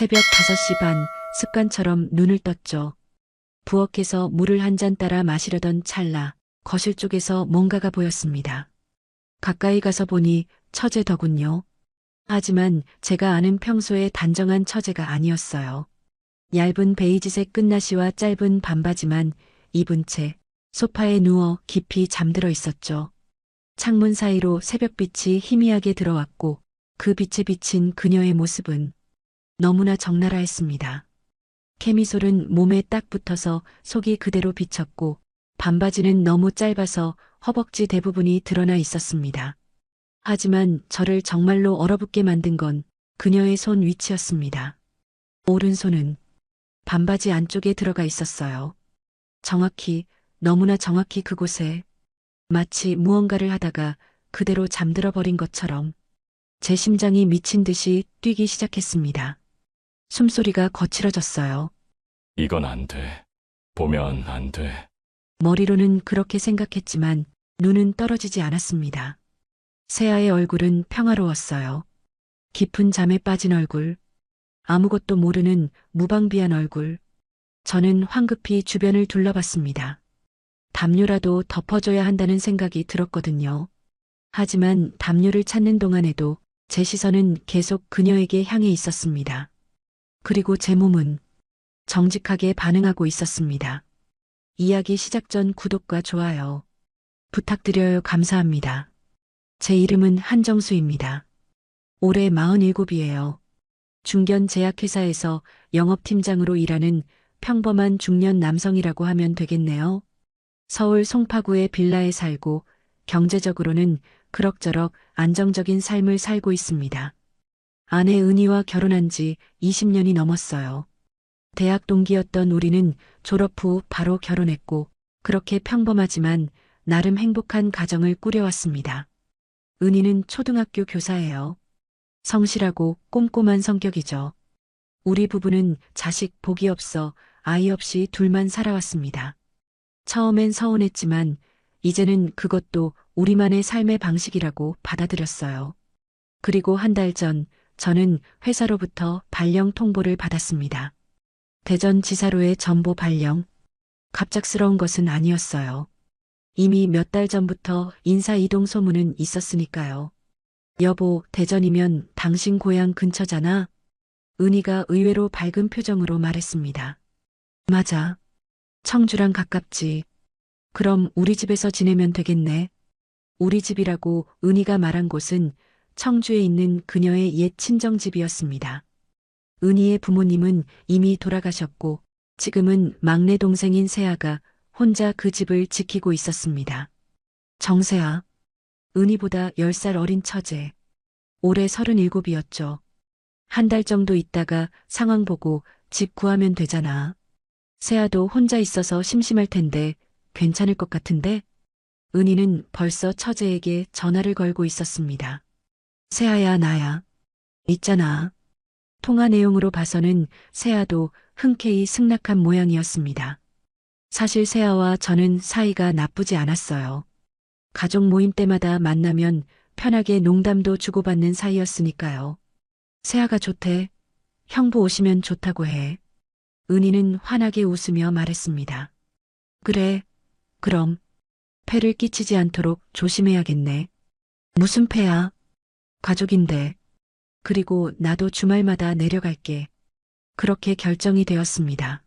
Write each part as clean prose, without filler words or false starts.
새벽 5시 반, 습관처럼 눈을 떴죠. 부엌에서 물을 한 잔 따라 마시려던 찰나 거실 쪽에서 뭔가가 보였습니다. 가까이 가서 보니 처제더군요. 하지만 제가 아는 평소의 단정한 처제가 아니었어요. 얇은 베이지색 끝나시와 짧은 반바지만 입은 채 소파에 누워 깊이 잠들어 있었죠. 창문 사이로 새벽빛이 희미하게 들어왔고 그 빛에 비친 그녀의 모습은 너무나 적나라했습니다. 캐미솔은 몸에 딱 붙어서 속이 그대로 비쳤고 반바지는 너무 짧아서 허벅지 대부분이 드러나 있었습니다. 하지만 저를 정말로 얼어붙게 만든 건 그녀의 손 위치였습니다. 오른손은 반바지 안쪽에 들어가 있었어요. 정확히, 너무나 정확히 그곳에 마치 무언가를 하다가 그대로 잠들어 버린 것처럼 제 심장이 미친 듯이 뛰기 시작했습니다. 숨소리가 거칠어졌어요. 이건 안 돼. 보면 안 돼. 머리로는 그렇게 생각했지만 눈은 떨어지지 않았습니다. 세아의 얼굴은 평화로웠어요. 깊은 잠에 빠진 얼굴, 아무것도 모르는 무방비한 얼굴. 저는 황급히 주변을 둘러봤습니다. 담요라도 덮어줘야 한다는 생각이 들었거든요. 하지만 담요를 찾는 동안에도 제 시선은 계속 그녀에게 향해 있었습니다. 그리고 제 몸은 정직하게 반응하고 있었습니다. 이야기 시작 전 구독과 좋아요 부탁드려요. 감사합니다. 제 이름은 한정수입니다. 올해 47이에요. 중견 제약회사에서 영업팀장으로 일하는 평범한 중년 남성이라고 하면 되겠네요. 서울 송파구의 빌라에 살고 경제적으로는 그럭저럭 안정적인 삶을 살고 있습니다. 아내 은희와 결혼한 지 20년이 넘었어요. 대학 동기였던 우리는 졸업 후 바로 결혼했고 그렇게 평범하지만 나름 행복한 가정을 꾸려왔습니다. 은희는 초등학교 교사예요. 성실하고 꼼꼼한 성격이죠. 우리 부부는 자식 복이 없어 아이 없이 둘만 살아왔습니다. 처음엔 서운했지만 이제는 그것도 우리만의 삶의 방식이라고 받아들였어요. 그리고 한 달 전 저는 회사로부터 발령 통보를 받았습니다. 대전지사로의 전보 발령. 갑작스러운 것은 아니었어요. 이미 몇 달 전부터 인사이동 소문은 있었으니까요. 여보, 대전이면 당신 고향 근처잖아. 은희가 의외로 밝은 표정으로 말했습니다. 맞아. 청주랑 가깝지. 그럼 우리 집에서 지내면 되겠네. 우리 집이라고 은희가 말한 곳은 청주에 있는 그녀의 옛 친정집이었습니다. 은희의 부모님은 이미 돌아가셨고 지금은 막내 동생인 세아가 혼자 그 집을 지키고 있었습니다. 정세아, 은희보다 10살 어린 처제. 올해 37이었죠. 한 달 정도 있다가 상황 보고 집 구하면 되잖아. 세아도 혼자 있어서 심심할 텐데 괜찮을 것 같은데? 은희는 벌써 처제에게 전화를 걸고 있었습니다. 세아야, 나야. 있잖아. 통화 내용으로 봐서는 세아도 흔쾌히 승낙한 모양이었습니다. 사실 세아와 저는 사이가 나쁘지 않았어요. 가족 모임 때마다 만나면 편하게 농담도 주고받는 사이였으니까요. 세아가 좋대. 형부 오시면 좋다고 해. 은희는 환하게 웃으며 말했습니다. 그래, 그럼 폐를 끼치지 않도록 조심해야겠네. 무슨 폐야? 가족인데. 그리고 나도 주말마다 내려갈게. 그렇게 결정이 되었습니다.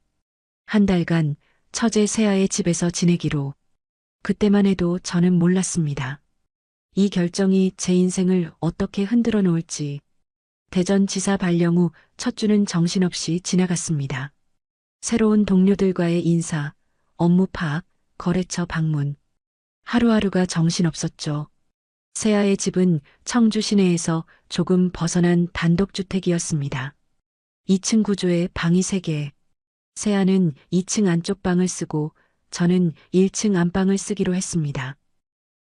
한 달간 처제 세아의 집에서 지내기로. 그때만 해도 저는 몰랐습니다. 이 결정이 제 인생을 어떻게 흔들어 놓을지. 대전지사 발령 후 첫 주는 정신없이 지나갔습니다. 새로운 동료들과의 인사, 업무 파악, 거래처 방문. 하루하루가 정신없었죠. 세아의 집은 청주 시내에서 조금 벗어난 단독주택이었습니다. 2층 구조에 방이 3개. 세아는 2층 안쪽 방을 쓰고 저는 1층 안방을 쓰기로 했습니다.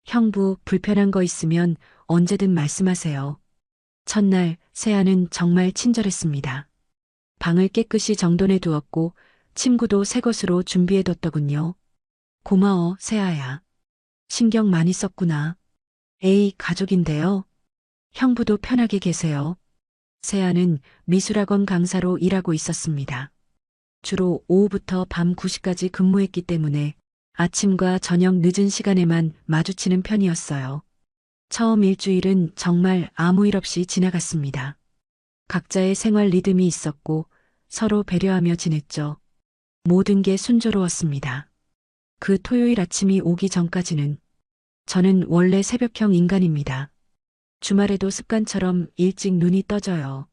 형부, 불편한 거 있으면 언제든 말씀하세요. 첫날 세아는 정말 친절했습니다. 방을 깨끗이 정돈해 두었고 침구도 새 것으로 준비해 뒀더군요. 고마워, 세아야. 신경 많이 썼구나. 에이, 가족인데요. 형부도 편하게 계세요. 세아는 미술학원 강사로 일하고 있었습니다. 주로 오후부터 밤 9시까지 근무했기 때문에 아침과 저녁 늦은 시간에만 마주치는 편이었어요. 처음 일주일은 정말 아무 일 없이 지나갔습니다. 각자의 생활 리듬이 있었고 서로 배려하며 지냈죠. 모든 게 순조로웠습니다. 그 토요일 아침이 오기 전까지는 저는 원래 새벽형 인간입니다. 주말에도 습관처럼 일찍 눈이 떠져요.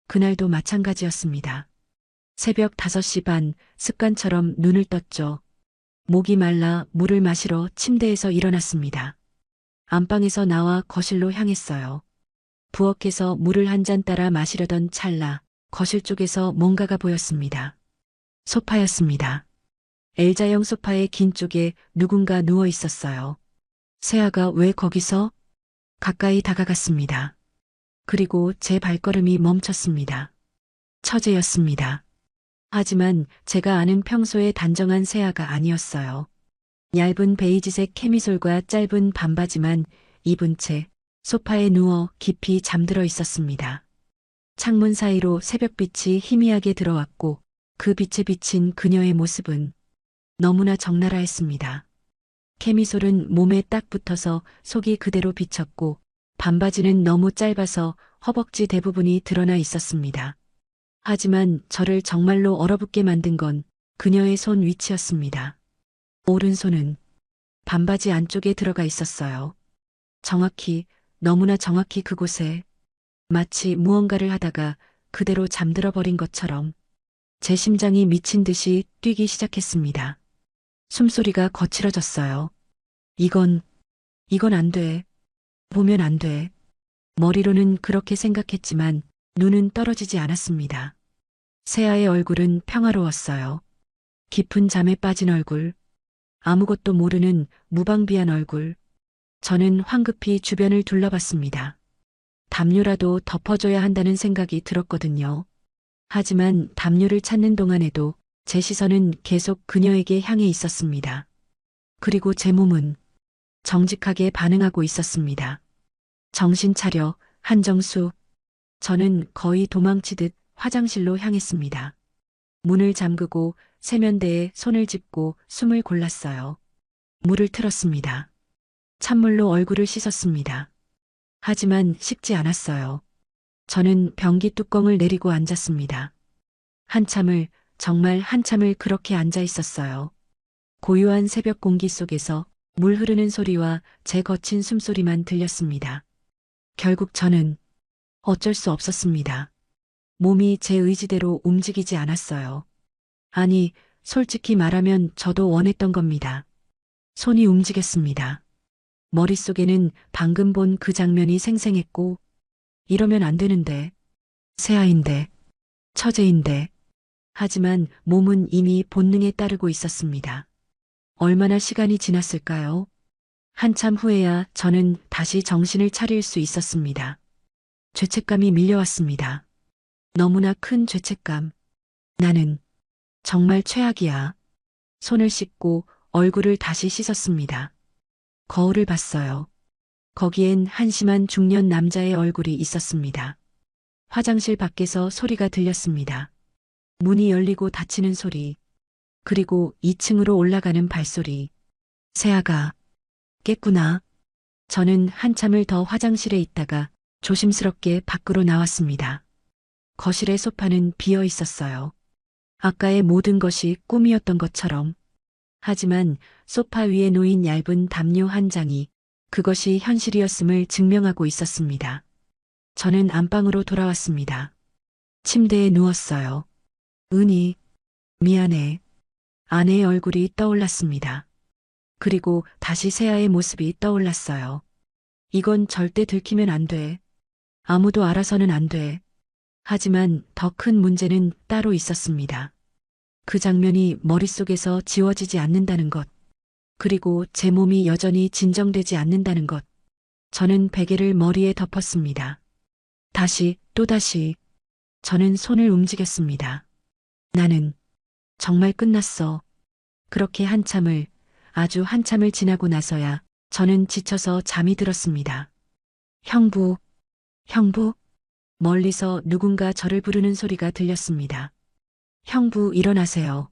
그날도 마찬가지였습니다. 새벽 5시 반 습관처럼 눈을 떴죠. 목이 말라 물을 마시러 침대에서 일어났습니다. 안방에서 나와 거실로 향했어요. 부엌에서 물을 한 잔 따라 마시려던 찰나 거실 쪽에서 뭔가가 보였습니다. 소파였습니다. L자형 소파의 긴 쪽에 누군가 누워 있었어요. 세아가 왜 거기서? 가까이 다가갔습니다. 그리고 제 발걸음이 멈췄습니다. 처제였습니다. 하지만 제가 아는 평소의 단정한 세아가 아니었어요. 얇은 베이지색 캐미솔과 짧은 반바지만 입은 채 소파에 누워 깊이 잠들어 있었습니다. 창문 사이로 새벽빛이 희미하게 들어왔고 그 빛에 비친 그녀의 모습은 너무나 적나라했습니다. 캐미솔은 몸에 딱 붙어서 속이 그대로 비쳤고 반바지는 너무 짧아서 허벅지 대부분이 드러나 있었습니다. 하지만 저를 정말로 얼어붙게 만든 건 그녀의 손 위치였습니다. 오른손은 반바지 안쪽에 들어가 있었어요. 정확히, 너무나 정확히 그곳에 마치 무언가를 하다가 그대로 잠들어 버린 것처럼 제 심장이 미친 듯이 뛰기 시작했습니다. 숨소리가 거칠어졌어요. 이건 안 돼. 보면 안 돼. 머리로는 그렇게 생각했지만 눈은 떨어지지 않았습니다. 세아의 얼굴은 평화로웠어요. 깊은 잠에 빠진 얼굴, 아무것도 모르는 무방비한 얼굴. 저는 황급히 주변을 둘러봤습니다. 담요라도 덮어줘야 한다는 생각이 들었거든요. 하지만 담요를 찾는 동안에도 제 시선은 계속 그녀에게 향해 있었습니다. 그리고 제 몸은 정직하게 반응하고 있었습니다. 정신 차려, 한정수. 저는 거의 도망치듯 화장실로 향했습니다. 문을 잠그고 세면대에 손을 짚고 숨을 골랐어요. 물을 틀었습니다. 찬물로 얼굴을 씻었습니다. 하지만 식지 않았어요. 저는 변기 뚜껑을 내리고 앉았습니다. 한참을, 정말 한참을 그렇게 앉아 있었어요. 고요한 새벽 공기 속에서 물 흐르는 소리와 제 거친 숨소리만 들렸습니다. 결국 저는 어쩔 수 없었습니다. 몸이 제 의지대로 움직이지 않았어요. 아니, 솔직히 말하면 저도 원했던 겁니다. 손이 움직였습니다. 머릿속에는 방금 본 그 장면이 생생했고, 이러면 안 되는데, 새아인데, 처제인데, 하지만 몸은 이미 본능에 따르고 있었습니다. 얼마나 시간이 지났을까요? 한참 후에야 저는 다시 정신을 차릴 수 있었습니다. 죄책감이 밀려왔습니다. 너무나 큰 죄책감. 나는 정말 최악이야. 손을 씻고 얼굴을 다시 씻었습니다. 거울을 봤어요. 거기엔 한심한 중년 남자의 얼굴이 있었습니다. 화장실 밖에서 소리가 들렸습니다. 문이 열리고 닫히는 소리. 그리고 2층으로 올라가는 발소리. 세아가 깼구나. 저는 한참을 더 화장실에 있다가 조심스럽게 밖으로 나왔습니다. 거실의 소파는 비어 있었어요. 아까의 모든 것이 꿈이었던 것처럼. 하지만 소파 위에 놓인 얇은 담요 한 장이 그것이 현실이었음을 증명하고 있었습니다. 저는 안방으로 돌아왔습니다. 침대에 누웠어요. 은희, 미안해. 아내의 얼굴이 떠올랐습니다. 그리고 다시 세아의 모습이 떠올랐어요. 이건 절대 들키면 안 돼. 아무도 알아서는 안 돼. 하지만 더 큰 문제는 따로 있었습니다. 그 장면이 머릿속에서 지워지지 않는다는 것. 그리고 제 몸이 여전히 진정되지 않는다는 것. 저는 베개를 머리에 덮었습니다. 다시, 또다시. 저는 손을 움직였습니다. 나는 정말 끝났어. 그렇게 한참을, 아주 한참을 지나고 나서야 저는 지쳐서 잠이 들었습니다. 형부, 멀리서 누군가 저를 부르는 소리가 들렸습니다. 형부, 일어나세요.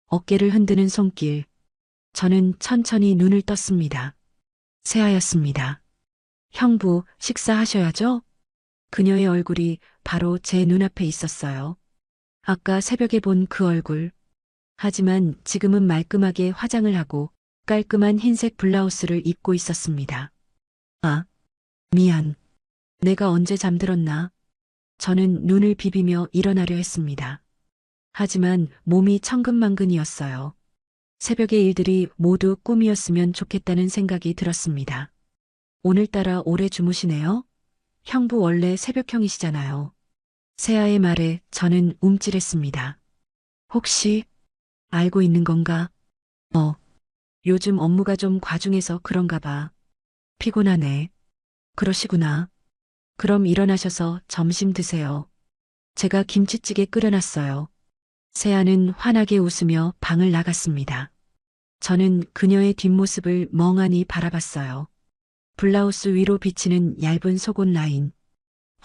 어깨를 흔드는 손길. 저는 천천히 눈을 떴습니다. 새하였습니다. 형부, 식사하셔야죠? 그녀의 얼굴이 바로 제 눈앞에 있었어요. 아까 새벽에 본 그 얼굴. 하지만 지금은 말끔하게 화장을 하고 깔끔한 흰색 블라우스를 입고 있었습니다. 아, 미안. 내가 언제 잠들었나? 저는 눈을 비비며 일어나려 했습니다. 하지만 몸이 천근만근이었어요. 새벽의 일들이 모두 꿈이었으면 좋겠다는 생각이 들었습니다. 오늘따라 오래 주무시네요? 형부 원래 새벽형이시잖아요. 세아의 말에 저는 움찔했습니다. 혹시 알고 있는 건가? 요즘 업무가 좀 과중해서 그런가 봐. 피곤하네. 그러시구나. 그럼 일어나셔서 점심 드세요. 제가 김치찌개 끓여놨어요. 세아는 환하게 웃으며 방을 나갔습니다. 저는 그녀의 뒷모습을 멍하니 바라봤어요. 블라우스 위로 비치는 얇은 속옷 라인,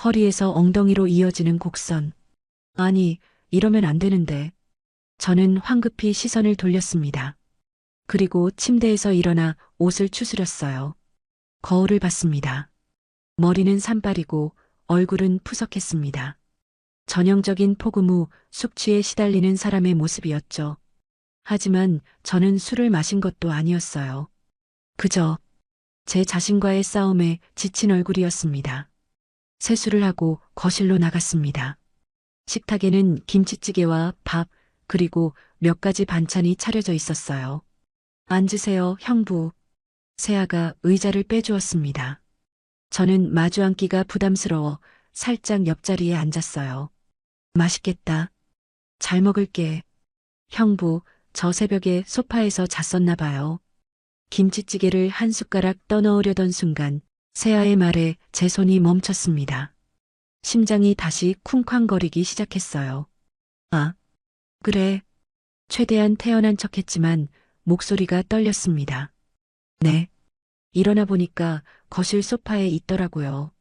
허리에서 엉덩이로 이어지는 곡선. 아니, 이러면 안 되는데. 저는 황급히 시선을 돌렸습니다. 그리고 침대에서 일어나 옷을 추스렸어요. 거울을 봤습니다. 머리는 산발이고 얼굴은 푸석했습니다. 전형적인 폭음 후 숙취에 시달리는 사람의 모습이었죠. 하지만 저는 술을 마신 것도 아니었어요. 그저 제 자신과의 싸움에 지친 얼굴이었습니다. 세수를 하고 거실로 나갔습니다. 식탁에는 김치찌개와 밥, 그리고 몇 가지 반찬이 차려져 있었어요. 앉으세요, 형부. 세아가 의자를 빼주었습니다. 저는 마주 앉기가 부담스러워 살짝 옆자리에 앉았어요. 맛있겠다. 잘 먹을게. 형부, 저 새벽에 소파에서 잤었나 봐요. 김치찌개를 한 숟가락 떠넣으려던 순간 세아의 말에 제 손이 멈췄습니다. 심장이 다시 쿵쾅거리기 시작했어요. 아, 그래. 최대한 태연한 척했지만 목소리가 떨렸습니다. 네. 일어나 보니까 거실 소파에 있더라고요.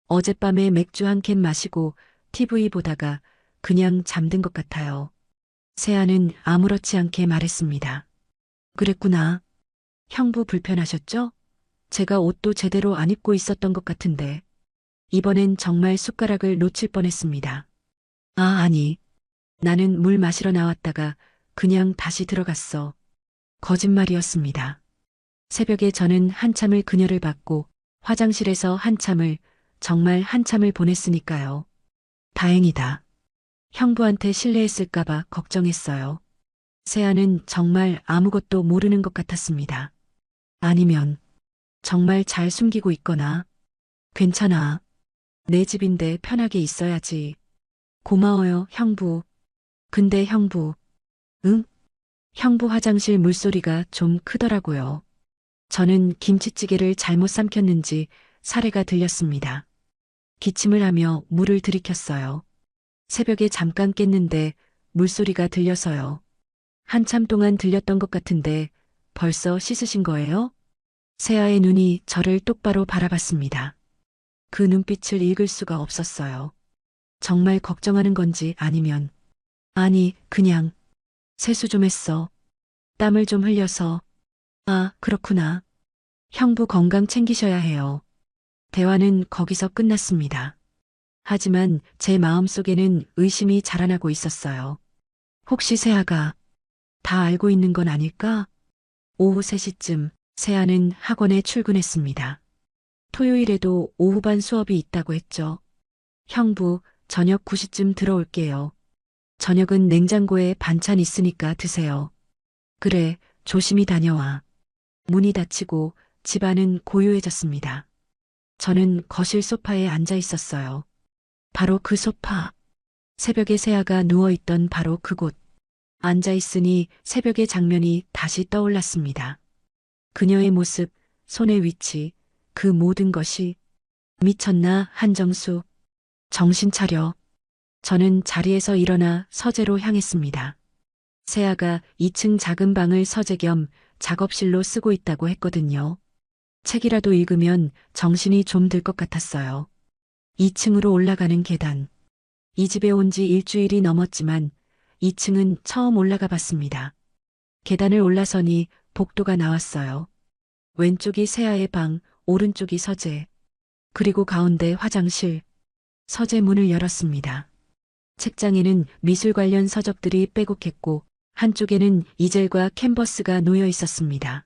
어젯밤에 맥주 한 캔 마시고 TV 보다가 그냥 잠든 것 같아요. 세아는 아무렇지 않게 말했습니다. 그랬구나. 형부 불편하셨죠? 제가 옷도 제대로 안 입고 있었던 것 같은데. 이번엔 정말 숟가락을 놓칠 뻔했습니다. 아, 아니. 나는 물 마시러 나왔다가 그냥 다시 들어갔어. 거짓말이었습니다. 새벽에 저는 한참을 그녀를 봤고 화장실에서 한참을, 정말 한참을 보냈으니까요. 다행이다. 형부한테 실례했을까봐 걱정했어요. 세아는 정말 아무것도 모르는 것 같았습니다. 아니면 정말 잘 숨기고 있거나. 괜찮아. 내 집인데 편하게 있어야지. 고마워요, 형부. 근데 형부. 응? 형부 화장실 물소리가 좀 크더라고요. 저는 김치찌개를 잘못 삼켰는지 사례가 들렸습니다. 기침을 하며 물을 들이켰어요. 새벽에 잠깐 깼는데 물소리가 들려서요. 한참 동안 들렸던 것 같은데 벌써 씻으신 거예요? 세아의 눈이 저를 똑바로 바라봤습니다. 그 눈빛을 읽을 수가 없었어요. 정말 걱정하는 건지 아니면, 아니, 그냥 세수 좀 했어. 땀을 좀 흘려서. 아, 그렇구나. 형부 건강 챙기셔야 해요. 대화는 거기서 끝났습니다. 하지만 제 마음속에는 의심이 자라나고 있었어요. 혹시 세아가 다 알고 있는 건 아닐까? 오후 3시쯤 세아는 학원에 출근했습니다. 토요일에도 오후반 수업이 있다고 했죠. 형부, 저녁 9시쯤 들어올게요. 저녁은 냉장고에 반찬 있으니까 드세요. 그래, 조심히 다녀와. 문이 닫히고 집안은 고요해졌습니다. 저는 거실 소파에 앉아 있었어요. 바로 그 소파. 새벽에 세아가 누워있던 바로 그곳. 앉아 있으니 새벽의 장면이 다시 떠올랐습니다. 그녀의 모습, 손의 위치, 그 모든 것이. 미쳤나, 한정수. 정신 차려. 저는 자리에서 일어나 서재로 향했습니다. 세아가 2층 작은 방을 서재 겸 작업실로 쓰고 있다고 했거든요. 책이라도 읽으면 정신이 좀 들 것 같았어요. 2층으로 올라가는 계단. 이 집에 온 지 일주일이 넘었지만 2층은 처음 올라가 봤습니다. 계단을 올라서니 복도가 나왔어요. 왼쪽이 세아의 방, 오른쪽이 서재. 그리고 가운데 화장실. 서재 문을 열었습니다. 책장에는 미술 관련 서적들이 빼곡했고 한쪽에는 이젤과 캔버스가 놓여 있었습니다.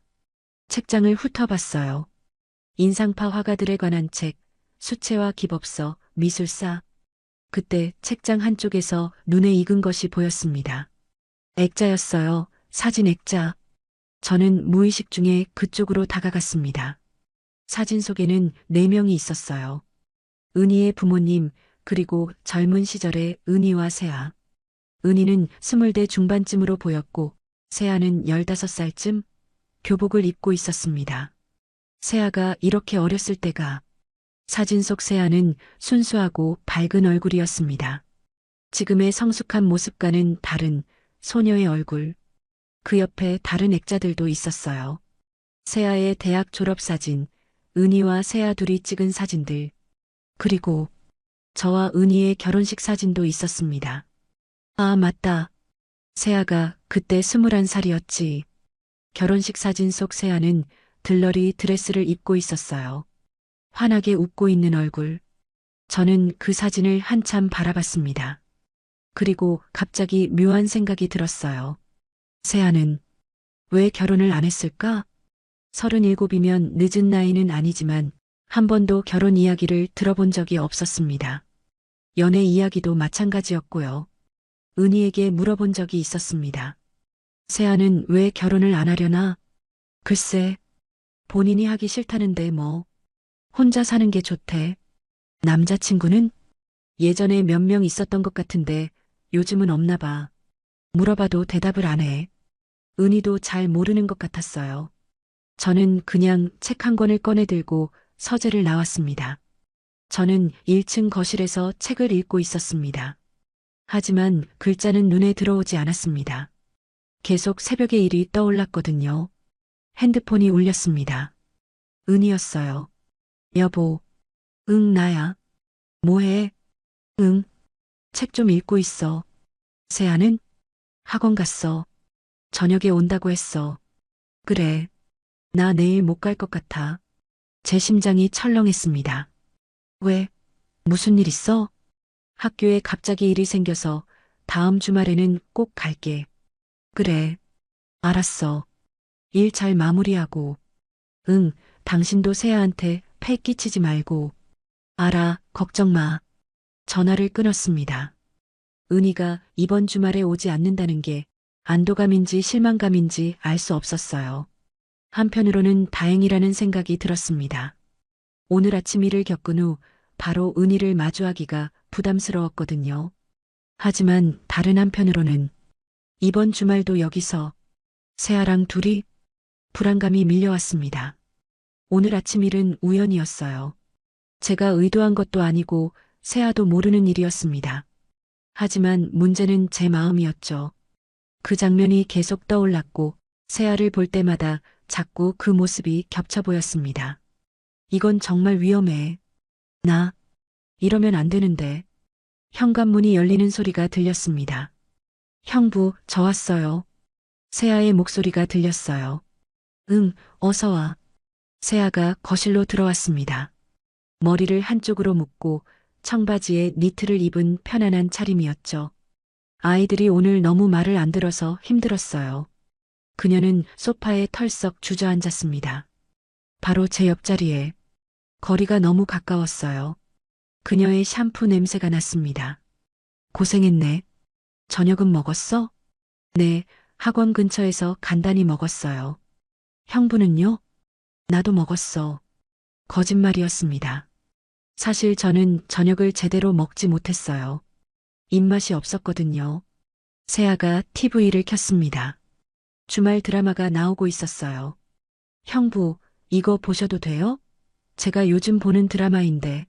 책장을 훑어봤어요. 인상파 화가들에 관한 책, 수채화 기법서, 미술사. 그때 책장 한쪽에서 눈에 익은 것이 보였습니다. 액자였어요. 사진 액자. 저는 무의식 중에 그쪽으로 다가갔습니다. 사진 속에는 4명이 있었어요. 은희의 부모님, 그리고 젊은 시절의 은희와 세아. 은희는 20대 중반쯤으로 보였고, 세아는 15살쯤 교복을 입고 있었습니다. 세아가 이렇게 어렸을 때가 사진 속 세아는 순수하고 밝은 얼굴이었습니다. 지금의 성숙한 모습과는 다른 소녀의 얼굴. 그 옆에 다른 액자들도 있었어요. 세아의 대학 졸업사진, 은희와 세아 둘이 찍은 사진들, 그리고 저와 은희의 결혼식 사진도 있었습니다. 아, 맞다. 세아가 그때 21살이었지. 결혼식 사진 속 세아는 들러리 드레스를 입고 있었어요. 환하게 웃고 있는 얼굴. 저는 그 사진을 한참 바라봤습니다. 그리고 갑자기 묘한 생각이 들었어요. 세아는 왜 결혼을 안 했을까? 37이면 늦은 나이는 아니지만 한 번도 결혼 이야기를 들어본 적이 없었습니다. 연애 이야기도 마찬가지였고요. 은희에게 물어본 적이 있었습니다. 세아는 왜 결혼을 안 하려나? 글쎄, 본인이 하기 싫다는데 뭐. 혼자 사는 게 좋대. 남자친구는? 예전에 몇 명 있었던 것 같은데 요즘은 없나 봐. 물어봐도 대답을 안 해. 은희도 잘 모르는 것 같았어요. 저는 그냥 책 한 권을 꺼내 들고 서재를 나왔습니다. 저는 1층 거실에서 책을 읽고 있었습니다. 하지만 글자는 눈에 들어오지 않았습니다. 계속 새벽의 일이 떠올랐거든요. 핸드폰이 울렸습니다. 은희였어요. 여보. 응, 나야. 뭐해? 응. 책 좀 읽고 있어. 세아는? 학원 갔어. 저녁에 온다고 했어. 그래. 나 내일 못 갈 것 같아. 제 심장이 철렁했습니다. 왜? 무슨 일 있어? 학교에 갑자기 일이 생겨서 다음 주말에는 꼭 갈게. 그래. 알았어. 일 잘 마무리하고. 응, 당신도 세아한테 패 끼치지 말고. 알아, 걱정 마. 전화를 끊었습니다. 은희가 이번 주말에 오지 않는다는 게 안도감인지 실망감인지 알 수 없었어요. 한편으로는 다행이라는 생각이 들었습니다. 오늘 아침 일을 겪은 후 바로 은희를 마주하기가 부담스러웠거든요. 하지만 다른 한편으로는 이번 주말도 여기서 세아랑 둘이 불안감이 밀려왔습니다. 오늘 아침 일은 우연이었어요. 제가 의도한 것도 아니고 세아도 모르는 일이었습니다. 하지만 문제는 제 마음이었죠. 그 장면이 계속 떠올랐고 세아를 볼 때마다 자꾸 그 모습이 겹쳐 보였습니다. 이건 정말 위험해. 나 이러면 안 되는데. 현관문이 열리는 소리가 들렸습니다. 형부, 저 왔어요. 세아의 목소리가 들렸어요. 응, 어서 와. 세아가 거실로 들어왔습니다. 머리를 한쪽으로 묶고 청바지에 니트를 입은 편안한 차림이었죠. 아이들이 오늘 너무 말을 안 들어서 힘들었어요. 그녀는 소파에 털썩 주저앉았습니다. 바로 제 옆자리에. 거리가 너무 가까웠어요. 그녀의 샴푸 냄새가 났습니다. 고생했네. 저녁은 먹었어? 네, 학원 근처에서 간단히 먹었어요. 형부는요? 나도 먹었어. 거짓말이었습니다. 사실 저는 저녁을 제대로 먹지 못했어요. 입맛이 없었거든요. 세아가 TV를 켰습니다. 주말 드라마가 나오고 있었어요. 형부, 이거 보셔도 돼요? 제가 요즘 보는 드라마인데.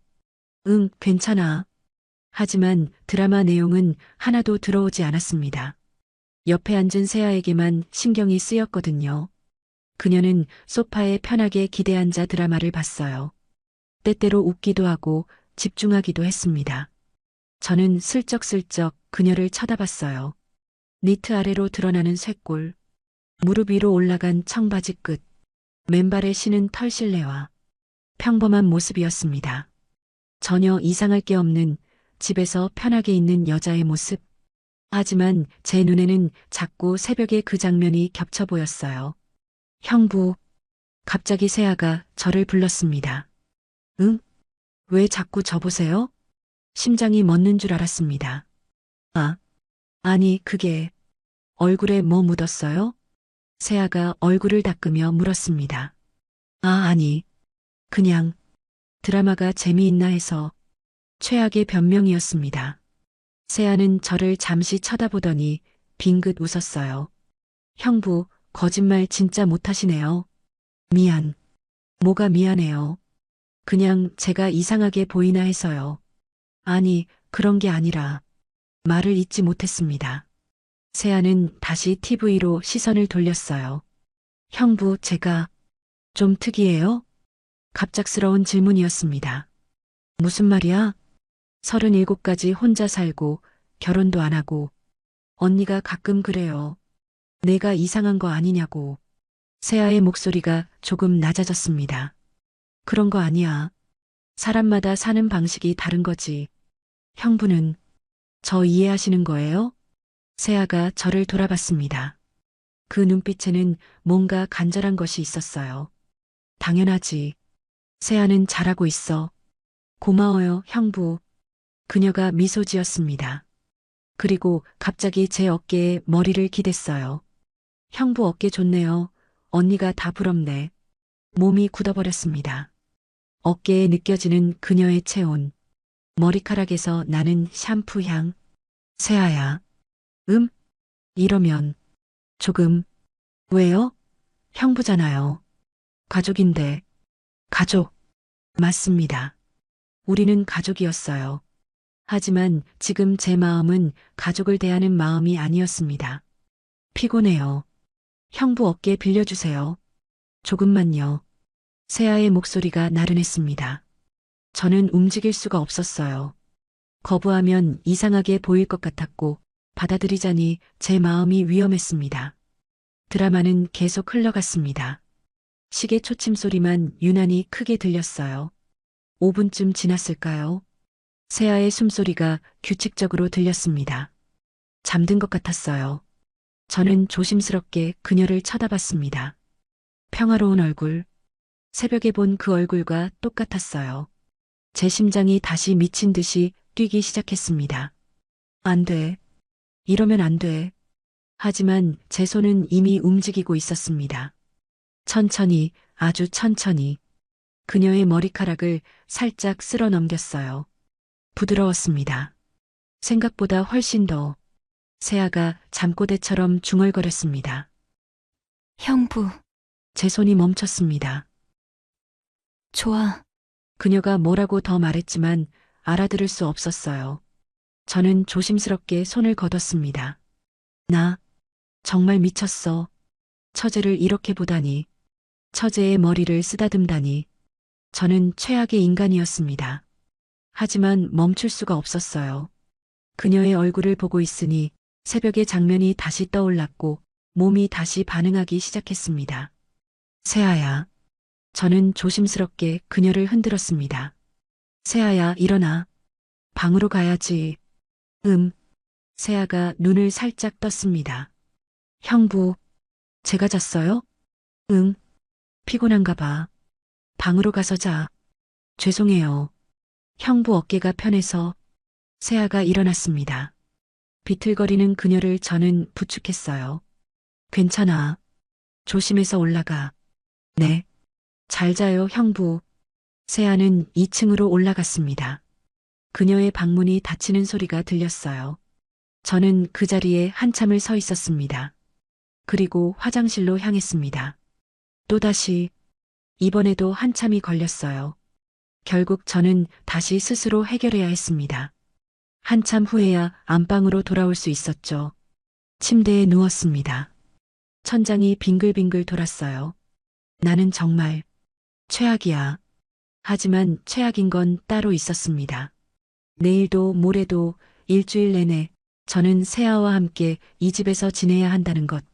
응, 괜찮아. 하지만 드라마 내용은 하나도 들어오지 않았습니다. 옆에 앉은 세아에게만 신경이 쓰였거든요. 그녀는 소파에 편하게 기대앉아 드라마를 봤어요. 때때로 웃기도 하고 집중하기도 했습니다. 저는 슬쩍슬쩍 그녀를 쳐다봤어요. 니트 아래로 드러나는 쇄골, 무릎 위로 올라간 청바지 끝, 맨발에 신은 털실내와 평범한 모습이었습니다. 전혀 이상할 게 없는 집에서 편하게 있는 여자의 모습. 하지만 제 눈에는 자꾸 새벽에 그 장면이 겹쳐 보였어요. 형부, 갑자기 세아가 저를 불렀습니다. 응? 왜 자꾸 저 보세요? 심장이 멎는 줄 알았습니다. 아, 아니, 그게 얼굴에 뭐 묻었어요? 세아가 얼굴을 닦으며 물었습니다. 아, 아니, 그냥 드라마가 재미있나 해서 최악의 변명이었습니다. 세아는 저를 잠시 쳐다보더니 빙긋 웃었어요. 형부, 거짓말 진짜 못하시네요. 미안. 뭐가 미안해요. 그냥 제가 이상하게 보이나 해서요. 아니, 그런 게 아니라 말을 잇지 못했습니다. 세아는 다시 TV로 시선을 돌렸어요. 형부, 제가 좀 특이해요? 갑작스러운 질문이었습니다. 무슨 말이야? 37까지 혼자 살고 결혼도 안 하고 언니가 가끔 그래요. 내가 이상한 거 아니냐고. 세아의 목소리가 조금 낮아졌습니다. 그런 거 아니야. 사람마다 사는 방식이 다른 거지. 형부는 저 이해하시는 거예요? 세아가 저를 돌아봤습니다. 그 눈빛에는 뭔가 간절한 것이 있었어요. 당연하지. 세아는 잘하고 있어. 고마워요, 형부. 그녀가 미소 지었습니다. 그리고 갑자기 제 어깨에 머리를 기댔어요. 형부 어깨 좋네요. 언니가 다 부럽네. 몸이 굳어버렸습니다. 어깨에 느껴지는 그녀의 체온. 머리카락에서 나는 샴푸 향. 세아야. 이러면 조금. 왜요? 형부잖아요. 가족인데. 가족. 맞습니다. 우리는 가족이었어요. 하지만 지금 제 마음은 가족을 대하는 마음이 아니었습니다. 피곤해요. 형부 어깨 빌려주세요. 조금만요. 세아의 목소리가 나른했습니다. 저는 움직일 수가 없었어요. 거부하면 이상하게 보일 것 같았고 받아들이자니 제 마음이 위험했습니다. 드라마는 계속 흘러갔습니다. 시계 초침 소리만 유난히 크게 들렸어요. 5분쯤 지났을까요? 세아의 숨소리가 규칙적으로 들렸습니다. 잠든 것 같았어요. 저는 조심스럽게 그녀를 쳐다봤습니다. 평화로운 얼굴, 새벽에 본 그 얼굴과 똑같았어요. 제 심장이 다시 미친 듯이 뛰기 시작했습니다. 안 돼. 이러면 안 돼. 하지만 제 손은 이미 움직이고 있었습니다. 천천히, 아주 천천히. 그녀의 머리카락을 살짝 쓸어 넘겼어요. 부드러웠습니다. 생각보다 훨씬 더. 세아가 잠꼬대처럼 중얼거렸습니다. 형부, 제 손이 멈췄습니다. 좋아. 그녀가 뭐라고 더 말했지만 알아들을 수 없었어요. 저는 조심스럽게 손을 걷었습니다. 나 정말 미쳤어. 처제를 이렇게 보다니. 처제의 머리를 쓰다듬다니. 저는 최악의 인간이었습니다. 하지만 멈출 수가 없었어요. 그녀의 얼굴을 보고 있으니 새벽의 장면이 다시 떠올랐고 몸이 다시 반응하기 시작했습니다. 세아야. 저는 조심스럽게 그녀를 흔들었습니다. 세아야, 일어나. 방으로 가야지. 세아가 눈을 살짝 떴습니다. 형부, 제가 잤어요? 응. 피곤한가 봐. 방으로 가서 자. 죄송해요. 형부 어깨가 편해서. 세아가 일어났습니다. 비틀거리는 그녀를 저는 부축했어요. 괜찮아. 조심해서 올라가. 네. 잘 자요, 형부. 세아는 2층으로 올라갔습니다. 그녀의 방문이 닫히는 소리가 들렸어요. 저는 그 자리에 한참을 서 있었습니다. 그리고 화장실로 향했습니다. 또다시, 이번에도 한참이 걸렸어요. 결국 저는 다시 스스로 해결해야 했습니다. 한참 후에야 안방으로 돌아올 수 있었죠. 침대에 누웠습니다. 천장이 빙글빙글 돌았어요. 나는 정말 최악이야. 하지만 최악인 건 따로 있었습니다. 내일도 모레도 일주일 내내 저는 세아와 함께 이 집에서 지내야 한다는 것.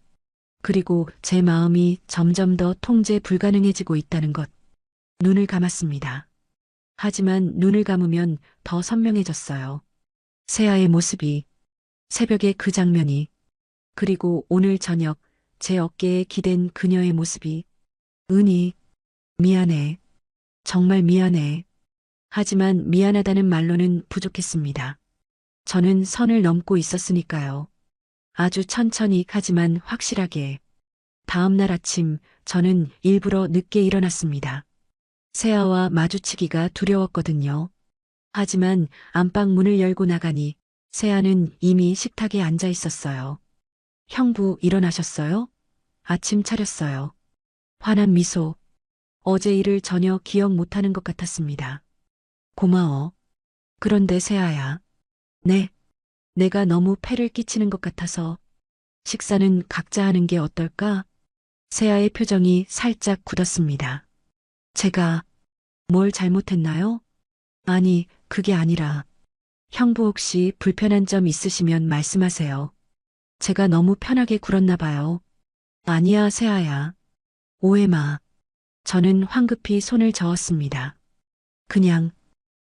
그리고 제 마음이 점점 더 통제 불가능해지고 있다는 것. 눈을 감았습니다. 하지만 눈을 감으면 더 선명해졌어요. 세아의 모습이, 새벽의 그 장면이, 그리고 오늘 저녁 제 어깨에 기댄 그녀의 모습이. 은희, 미안해. 정말 미안해. 하지만 미안하다는 말로는 부족했습니다. 저는 선을 넘고 있었으니까요. 아주 천천히 하지만 확실하게. 다음 날 아침 저는 일부러 늦게 일어났습니다. 세아와 마주치기가 두려웠거든요. 하지만 안방 문을 열고 나가니 세아는 이미 식탁에 앉아 있었어요. 형부 일어나셨어요? 아침 차렸어요. 환한 미소. 어제 일을 전혀 기억 못하는 것 같았습니다. 고마워. 그런데 세아야. 네. 내가 너무 폐를 끼치는 것 같아서 식사는 각자 하는 게 어떨까? 세아의 표정이 살짝 굳었습니다. 제가 뭘 잘못했나요? 아니, 그게 아니라 형부 혹시 불편한 점 있으시면 말씀하세요. 제가 너무 편하게 굴었나 봐요. 아니야, 세아야. 오해 마. 저는 황급히 손을 저었습니다. 그냥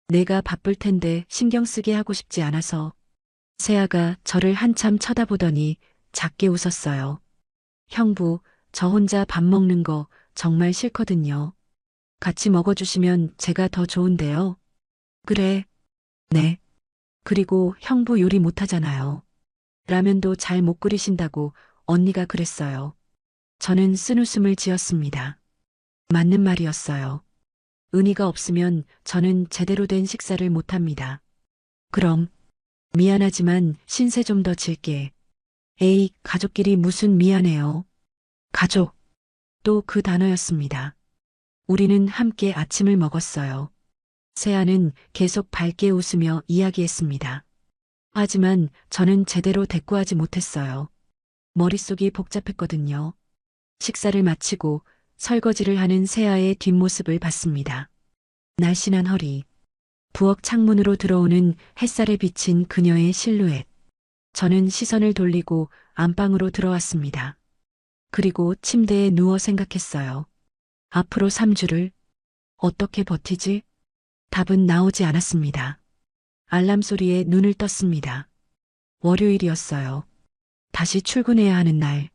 내가 바쁠 텐데 신경 쓰게 하고 싶지 않아서. 세아가 저를 한참 쳐다보더니 작게 웃었어요. 형부, 저 혼자 밥 먹는 거 정말 싫거든요. 같이 먹어주시면 제가 더 좋은데요. 그래. 네. 그리고 형부 요리 못하잖아요. 라면도 잘 못 끓이신다고 언니가 그랬어요. 저는 쓴웃음을 지었습니다. 맞는 말이었어요. 은희가 없으면 저는 제대로 된 식사를 못합니다. 그럼 미안하지만 신세 좀 더 질게. 에이, 가족끼리 무슨 미안해요. 가족. 또 그 단어였습니다. 우리는 함께 아침을 먹었어요. 세아는 계속 밝게 웃으며 이야기했습니다. 하지만 저는 제대로 대꾸하지 못했어요. 머릿속이 복잡했거든요. 식사를 마치고 설거지를 하는 세아의 뒷모습을 봤습니다. 날씬한 허리, 부엌 창문으로 들어오는 햇살에 비친 그녀의 실루엣. 저는 시선을 돌리고 안방으로 들어왔습니다. 그리고 침대에 누워 생각했어요. 앞으로 3주를 어떻게 버티지? 답은 나오지 않았습니다. 알람 소리에 눈을 떴습니다. 월요일이었어요. 다시 출근해야 하는 날.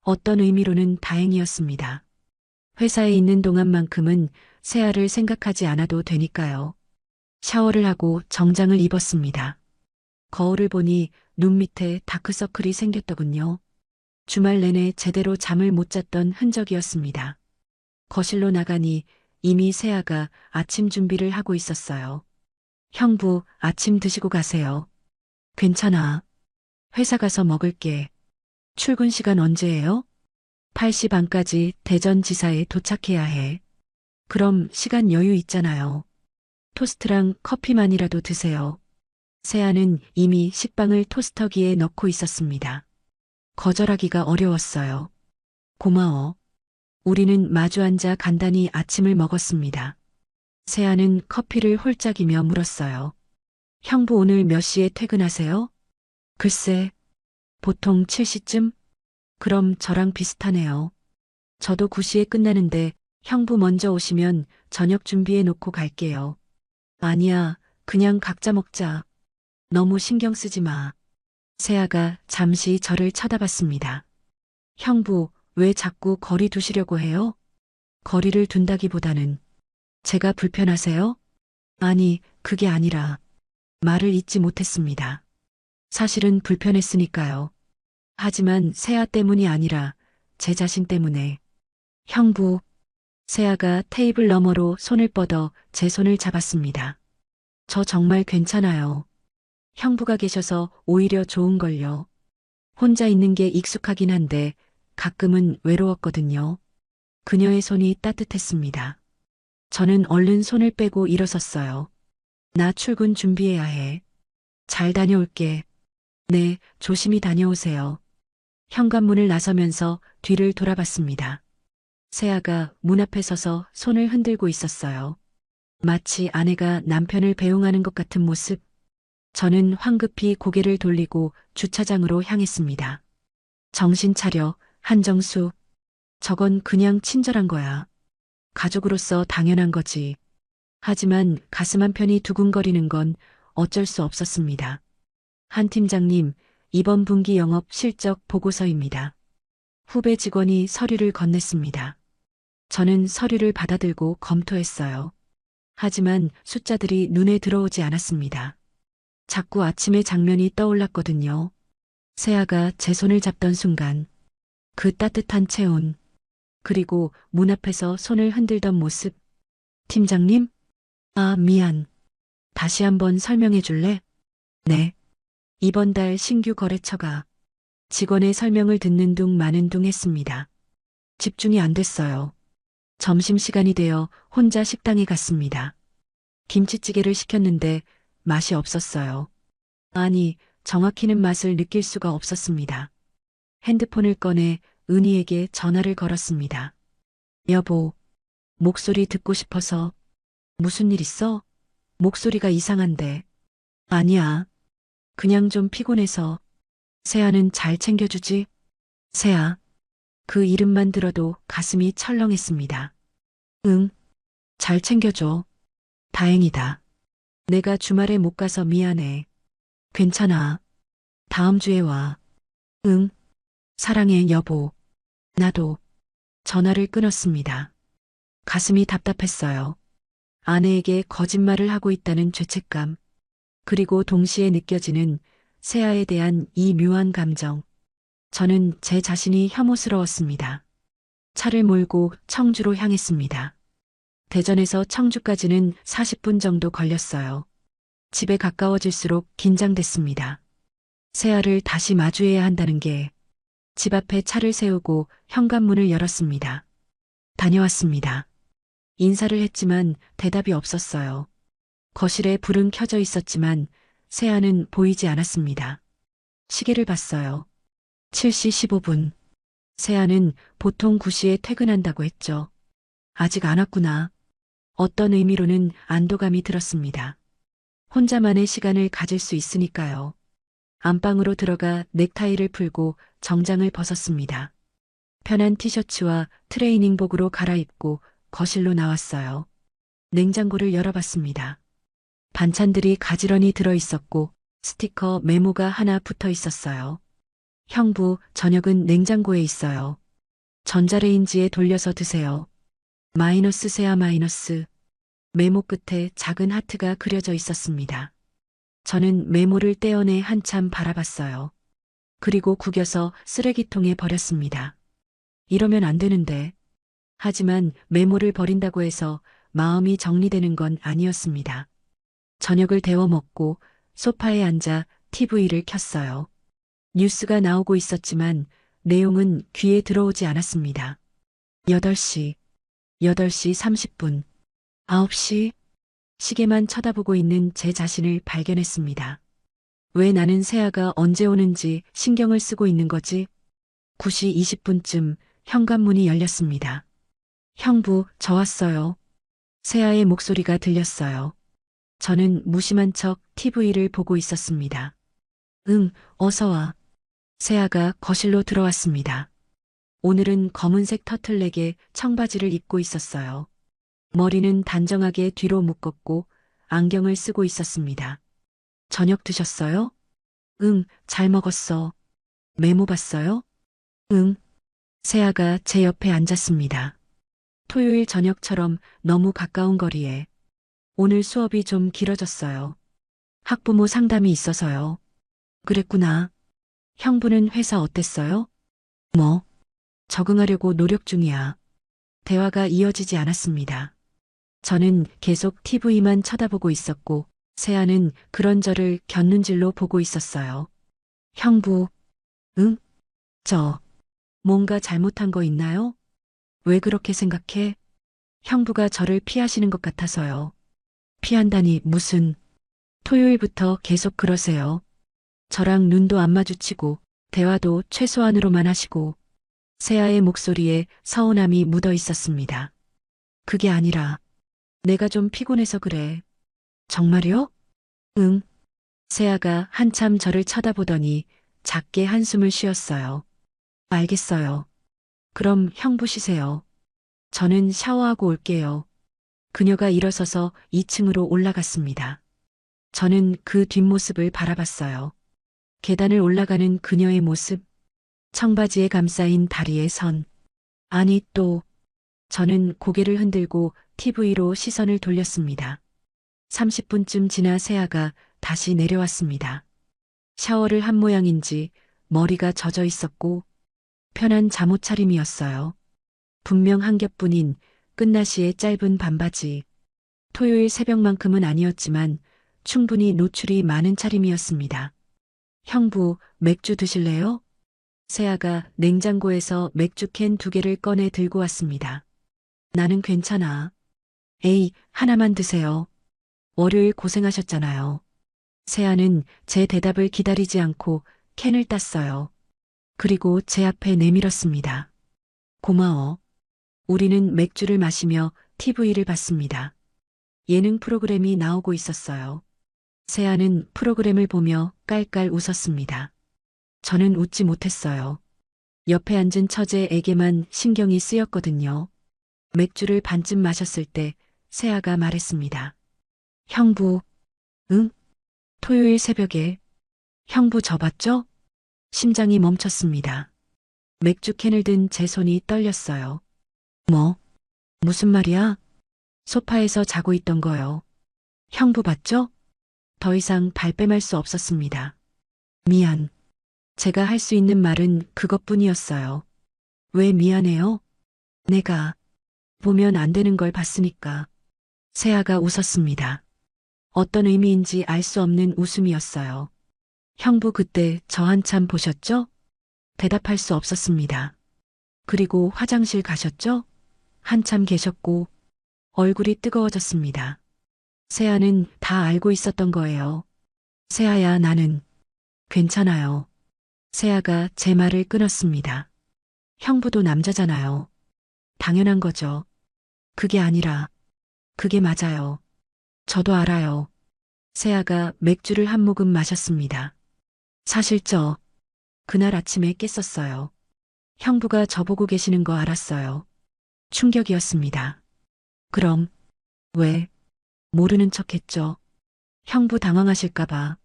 어떤 의미로는 다행이었습니다. 회사에 있는 동안만큼은 세아를 생각하지 않아도 되니까요. 샤워를 하고 정장을 입었습니다. 거울을 보니 눈 밑에 다크서클이 생겼더군요. 주말 내내 제대로 잠을 못 잤던 흔적이었습니다. 거실로 나가니 이미 세아가 아침 준비를 하고 있었어요. 형부, 아침 드시고 가세요. 괜찮아. 회사 가서 먹을게. 출근 시간 언제예요? 8시 반까지 대전지사에 도착해야 해. 그럼 시간 여유 있잖아요. 토스트랑 커피만이라도 드세요. 세아는 이미 식빵을 토스터기에 넣고 있었습니다. 거절하기가 어려웠어요. 고마워. 우리는 마주 앉아 간단히 아침을 먹었습니다. 세아는 커피를 홀짝이며 물었어요. 형부 오늘 몇 시에 퇴근하세요? 글쎄, 보통 7시쯤? 그럼 저랑 비슷하네요. 저도 9시에 끝나는데 형부 먼저 오시면 저녁 준비해 놓고 갈게요. 아니야, 그냥 각자 먹자. 너무 신경 쓰지 마. 세아가 잠시 저를 쳐다봤습니다. 형부, 왜 자꾸 거리 두시려고 해요? 거리를 둔다기보다는 제가 불편하세요? 아니, 그게 아니라 말을 잇지 못했습니다. 사실은 불편했으니까요. 하지만 세아 때문이 아니라 제 자신 때문에. 형부, 세아가 테이블 너머로 손을 뻗어 제 손을 잡았습니다. 저 정말 괜찮아요. 형부가 계셔서 오히려 좋은걸요. 혼자 있는 게 익숙하긴 한데 가끔은 외로웠거든요. 그녀의 손이 따뜻했습니다. 저는 얼른 손을 빼고 일어섰어요. 나 출근 준비해야 해. 잘 다녀올게. 네, 조심히 다녀오세요. 현관문을 나서면서 뒤를 돌아봤습니다. 세아가 문 앞에 서서 손을 흔들고 있었어요. 마치 아내가 남편을 배웅하는 것 같은 모습. 저는 황급히 고개를 돌리고 주차장으로 향했습니다. 정신 차려, 한정수. 저건 그냥 친절한 거야. 가족으로서 당연한 거지. 하지만 가슴 한편이 두근거리는 건 어쩔 수 없었습니다. 한 팀장님, 이번 분기 영업 실적 보고서입니다. 후배 직원이 서류를 건넸습니다. 저는 서류를 받아들고 검토했어요. 하지만 숫자들이 눈에 들어오지 않았습니다. 자꾸 아침의 장면이 떠올랐거든요. 세아가 제 손을 잡던 순간, 그 따뜻한 체온, 그리고 문 앞에서 손을 흔들던 모습. 팀장님? 아, 미안. 다시 한번 설명해 줄래? 네. 이번 달 신규 거래처가 직원의 설명을 듣는 둥 마는 둥 했습니다. 집중이 안 됐어요. 점심시간이 되어 혼자 식당에 갔습니다. 김치찌개를 시켰는데 맛이 없었어요. 아니, 정확히는 맛을 느낄 수가 없었습니다. 핸드폰을 꺼내 은희에게 전화를 걸었습니다. 여보, 목소리 듣고 싶어서. 무슨 일 있어? 목소리가 이상한데. 아니야. 그냥 좀 피곤해서. 세아는 잘 챙겨주지? 세아. 그 이름만 들어도 가슴이 철렁했습니다. 응. 잘 챙겨줘. 다행이다. 내가 주말에 못 가서 미안해. 괜찮아. 다음 주에 와. 응. 사랑해, 여보. 나도. 전화를 끊었습니다. 가슴이 답답했어요. 아내에게 거짓말을 하고 있다는 죄책감. 그리고 동시에 느껴지는 세아에 대한 이 묘한 감정. 저는 제 자신이 혐오스러웠습니다. 차를 몰고 청주로 향했습니다. 대전에서 청주까지는 40분 정도 걸렸어요. 집에 가까워질수록 긴장됐습니다. 세아를 다시 마주해야 한다는 게. 집 앞에 차를 세우고 현관문을 열었습니다. 다녀왔습니다. 인사를 했지만 대답이 없었어요. 거실에 불은 켜져 있었지만 세아는 보이지 않았습니다. 시계를 봤어요. 7시 15분. 세아는 보통 9시에 퇴근한다고 했죠. 아직 안 왔구나. 어떤 의미로는 안도감이 들었습니다. 혼자만의 시간을 가질 수 있으니까요. 안방으로 들어가 넥타이를 풀고 정장을 벗었습니다. 편한 티셔츠와 트레이닝복으로 갈아입고 거실로 나왔어요. 냉장고를 열어봤습니다. 반찬들이 가지런히 들어있었고 스티커 메모가 하나 붙어 있었어요. 형부, 저녁은 냉장고에 있어요. 전자레인지에 돌려서 드세요. 마이너스 세아 마이너스. 메모 끝에 작은 하트가 그려져 있었습니다. 저는 메모를 떼어내 한참 바라봤어요. 그리고 구겨서 쓰레기통에 버렸습니다. 이러면 안 되는데. 하지만 메모를 버린다고 해서 마음이 정리되는 건 아니었습니다. 저녁을 데워 먹고 소파에 앉아 TV를 켰어요. 뉴스가 나오고 있었지만 내용은 귀에 들어오지 않았습니다. 8시, 8시 30분, 9시, 시계만 쳐다보고 있는 제 자신을 발견했습니다. 왜 나는 세아가 언제 오는지 신경을 쓰고 있는 거지? 9시 20분쯤 현관문이 열렸습니다. 형부, 저 왔어요. 세아의 목소리가 들렸어요. 저는 무심한 척 TV를 보고 있었습니다. 응, 어서 와. 세아가 거실로 들어왔습니다. 오늘은 검은색 터틀넥에 청바지를 입고 있었어요. 머리는 단정하게 뒤로 묶었고 안경을 쓰고 있었습니다. 저녁 드셨어요? 응, 잘 먹었어. 메모 봤어요? 응. 세아가 제 옆에 앉았습니다. 토요일 저녁처럼 너무 가까운 거리에. 오늘 수업이 좀 길어졌어요. 학부모 상담이 있어서요. 그랬구나. 형부는 회사 어땠어요? 뭐? 적응하려고 노력 중이야. 대화가 이어지지 않았습니다. 저는 계속 TV만 쳐다보고 있었고 세아는 그런 저를 곁눈질로 보고 있었어요. 형부, 응? 뭔가 잘못한 거 있나요? 왜 그렇게 생각해? 형부가 저를 피하시는 것 같아서요. 피한다니 무슨. 토요일부터 계속 그러세요. 저랑 눈도 안 마주치고 대화도 최소한으로만 하시고. 세아의 목소리에 서운함이 묻어 있었습니다. 그게 아니라 내가 좀 피곤해서 그래. 정말요? 응. 세아가 한참 저를 쳐다보더니 작게 한숨을 쉬었어요. 알겠어요. 그럼 형부 쉬세요. 저는 샤워하고 올게요. 그녀가 일어서서 2층으로 올라갔습니다. 저는 그 뒷모습을 바라봤어요. 계단을 올라가는 그녀의 모습, 청바지에 감싸인 다리의 선. 아니 또, 저는 고개를 흔들고 TV로 시선을 돌렸습니다. 30분쯤 지나 세아가 다시 내려왔습니다. 샤워를 한 모양인지 머리가 젖어 있었고 편한 잠옷 차림이었어요. 분명 한 겹뿐인 끝나시의 짧은 반바지. 토요일 새벽만큼은 아니었지만 충분히 노출이 많은 차림이었습니다. 형부, 맥주 드실래요? 세아가 냉장고에서 맥주캔 2개를 꺼내 들고 왔습니다. 나는 괜찮아. 에이, 하나만 드세요. 월요일 고생하셨잖아요. 세아는 제 대답을 기다리지 않고 캔을 땄어요. 그리고 제 앞에 내밀었습니다. 고마워. 우리는 맥주를 마시며 TV를 봤습니다. 예능 프로그램이 나오고 있었어요. 세아는 프로그램을 보며 깔깔 웃었습니다. 저는 웃지 못했어요. 옆에 앉은 처제에게만 신경이 쓰였거든요. 맥주를 반쯤 마셨을 때 세아가 말했습니다. 형부, 응? 토요일 새벽에 형부 저 봤죠? 심장이 멈췄습니다. 맥주캔을 든 제 손이 떨렸어요. 뭐? 무슨 말이야? 소파에서 자고 있던 거요. 형부 봤죠? 더 이상 발뺌할 수 없었습니다. 미안. 제가 할 수 있는 말은 그것뿐이었어요. 왜 미안해요? 내가 보면 안 되는 걸 봤으니까. 세아가 웃었습니다. 어떤 의미인지 알 수 없는 웃음이었어요. 형부 그때 저 한참 보셨죠? 대답할 수 없었습니다. 그리고 화장실 가셨죠? 한참 계셨고 얼굴이 뜨거워졌습니다. 세아는 다 알고 있었던 거예요. 세아야, 나는 괜찮아요. 세아가 제 말을 끊었습니다. 형부도 남자잖아요. 당연한 거죠. 그게 아니라, 그게 맞아요. 저도 알아요. 세아가 맥주를 한 모금 마셨습니다. 사실 그날 아침에 깼었어요. 형부가 저보고 계시는 거 알았어요. 충격이었습니다. 그럼, 왜, 모르는 척 했죠. 형부 당황하실까봐.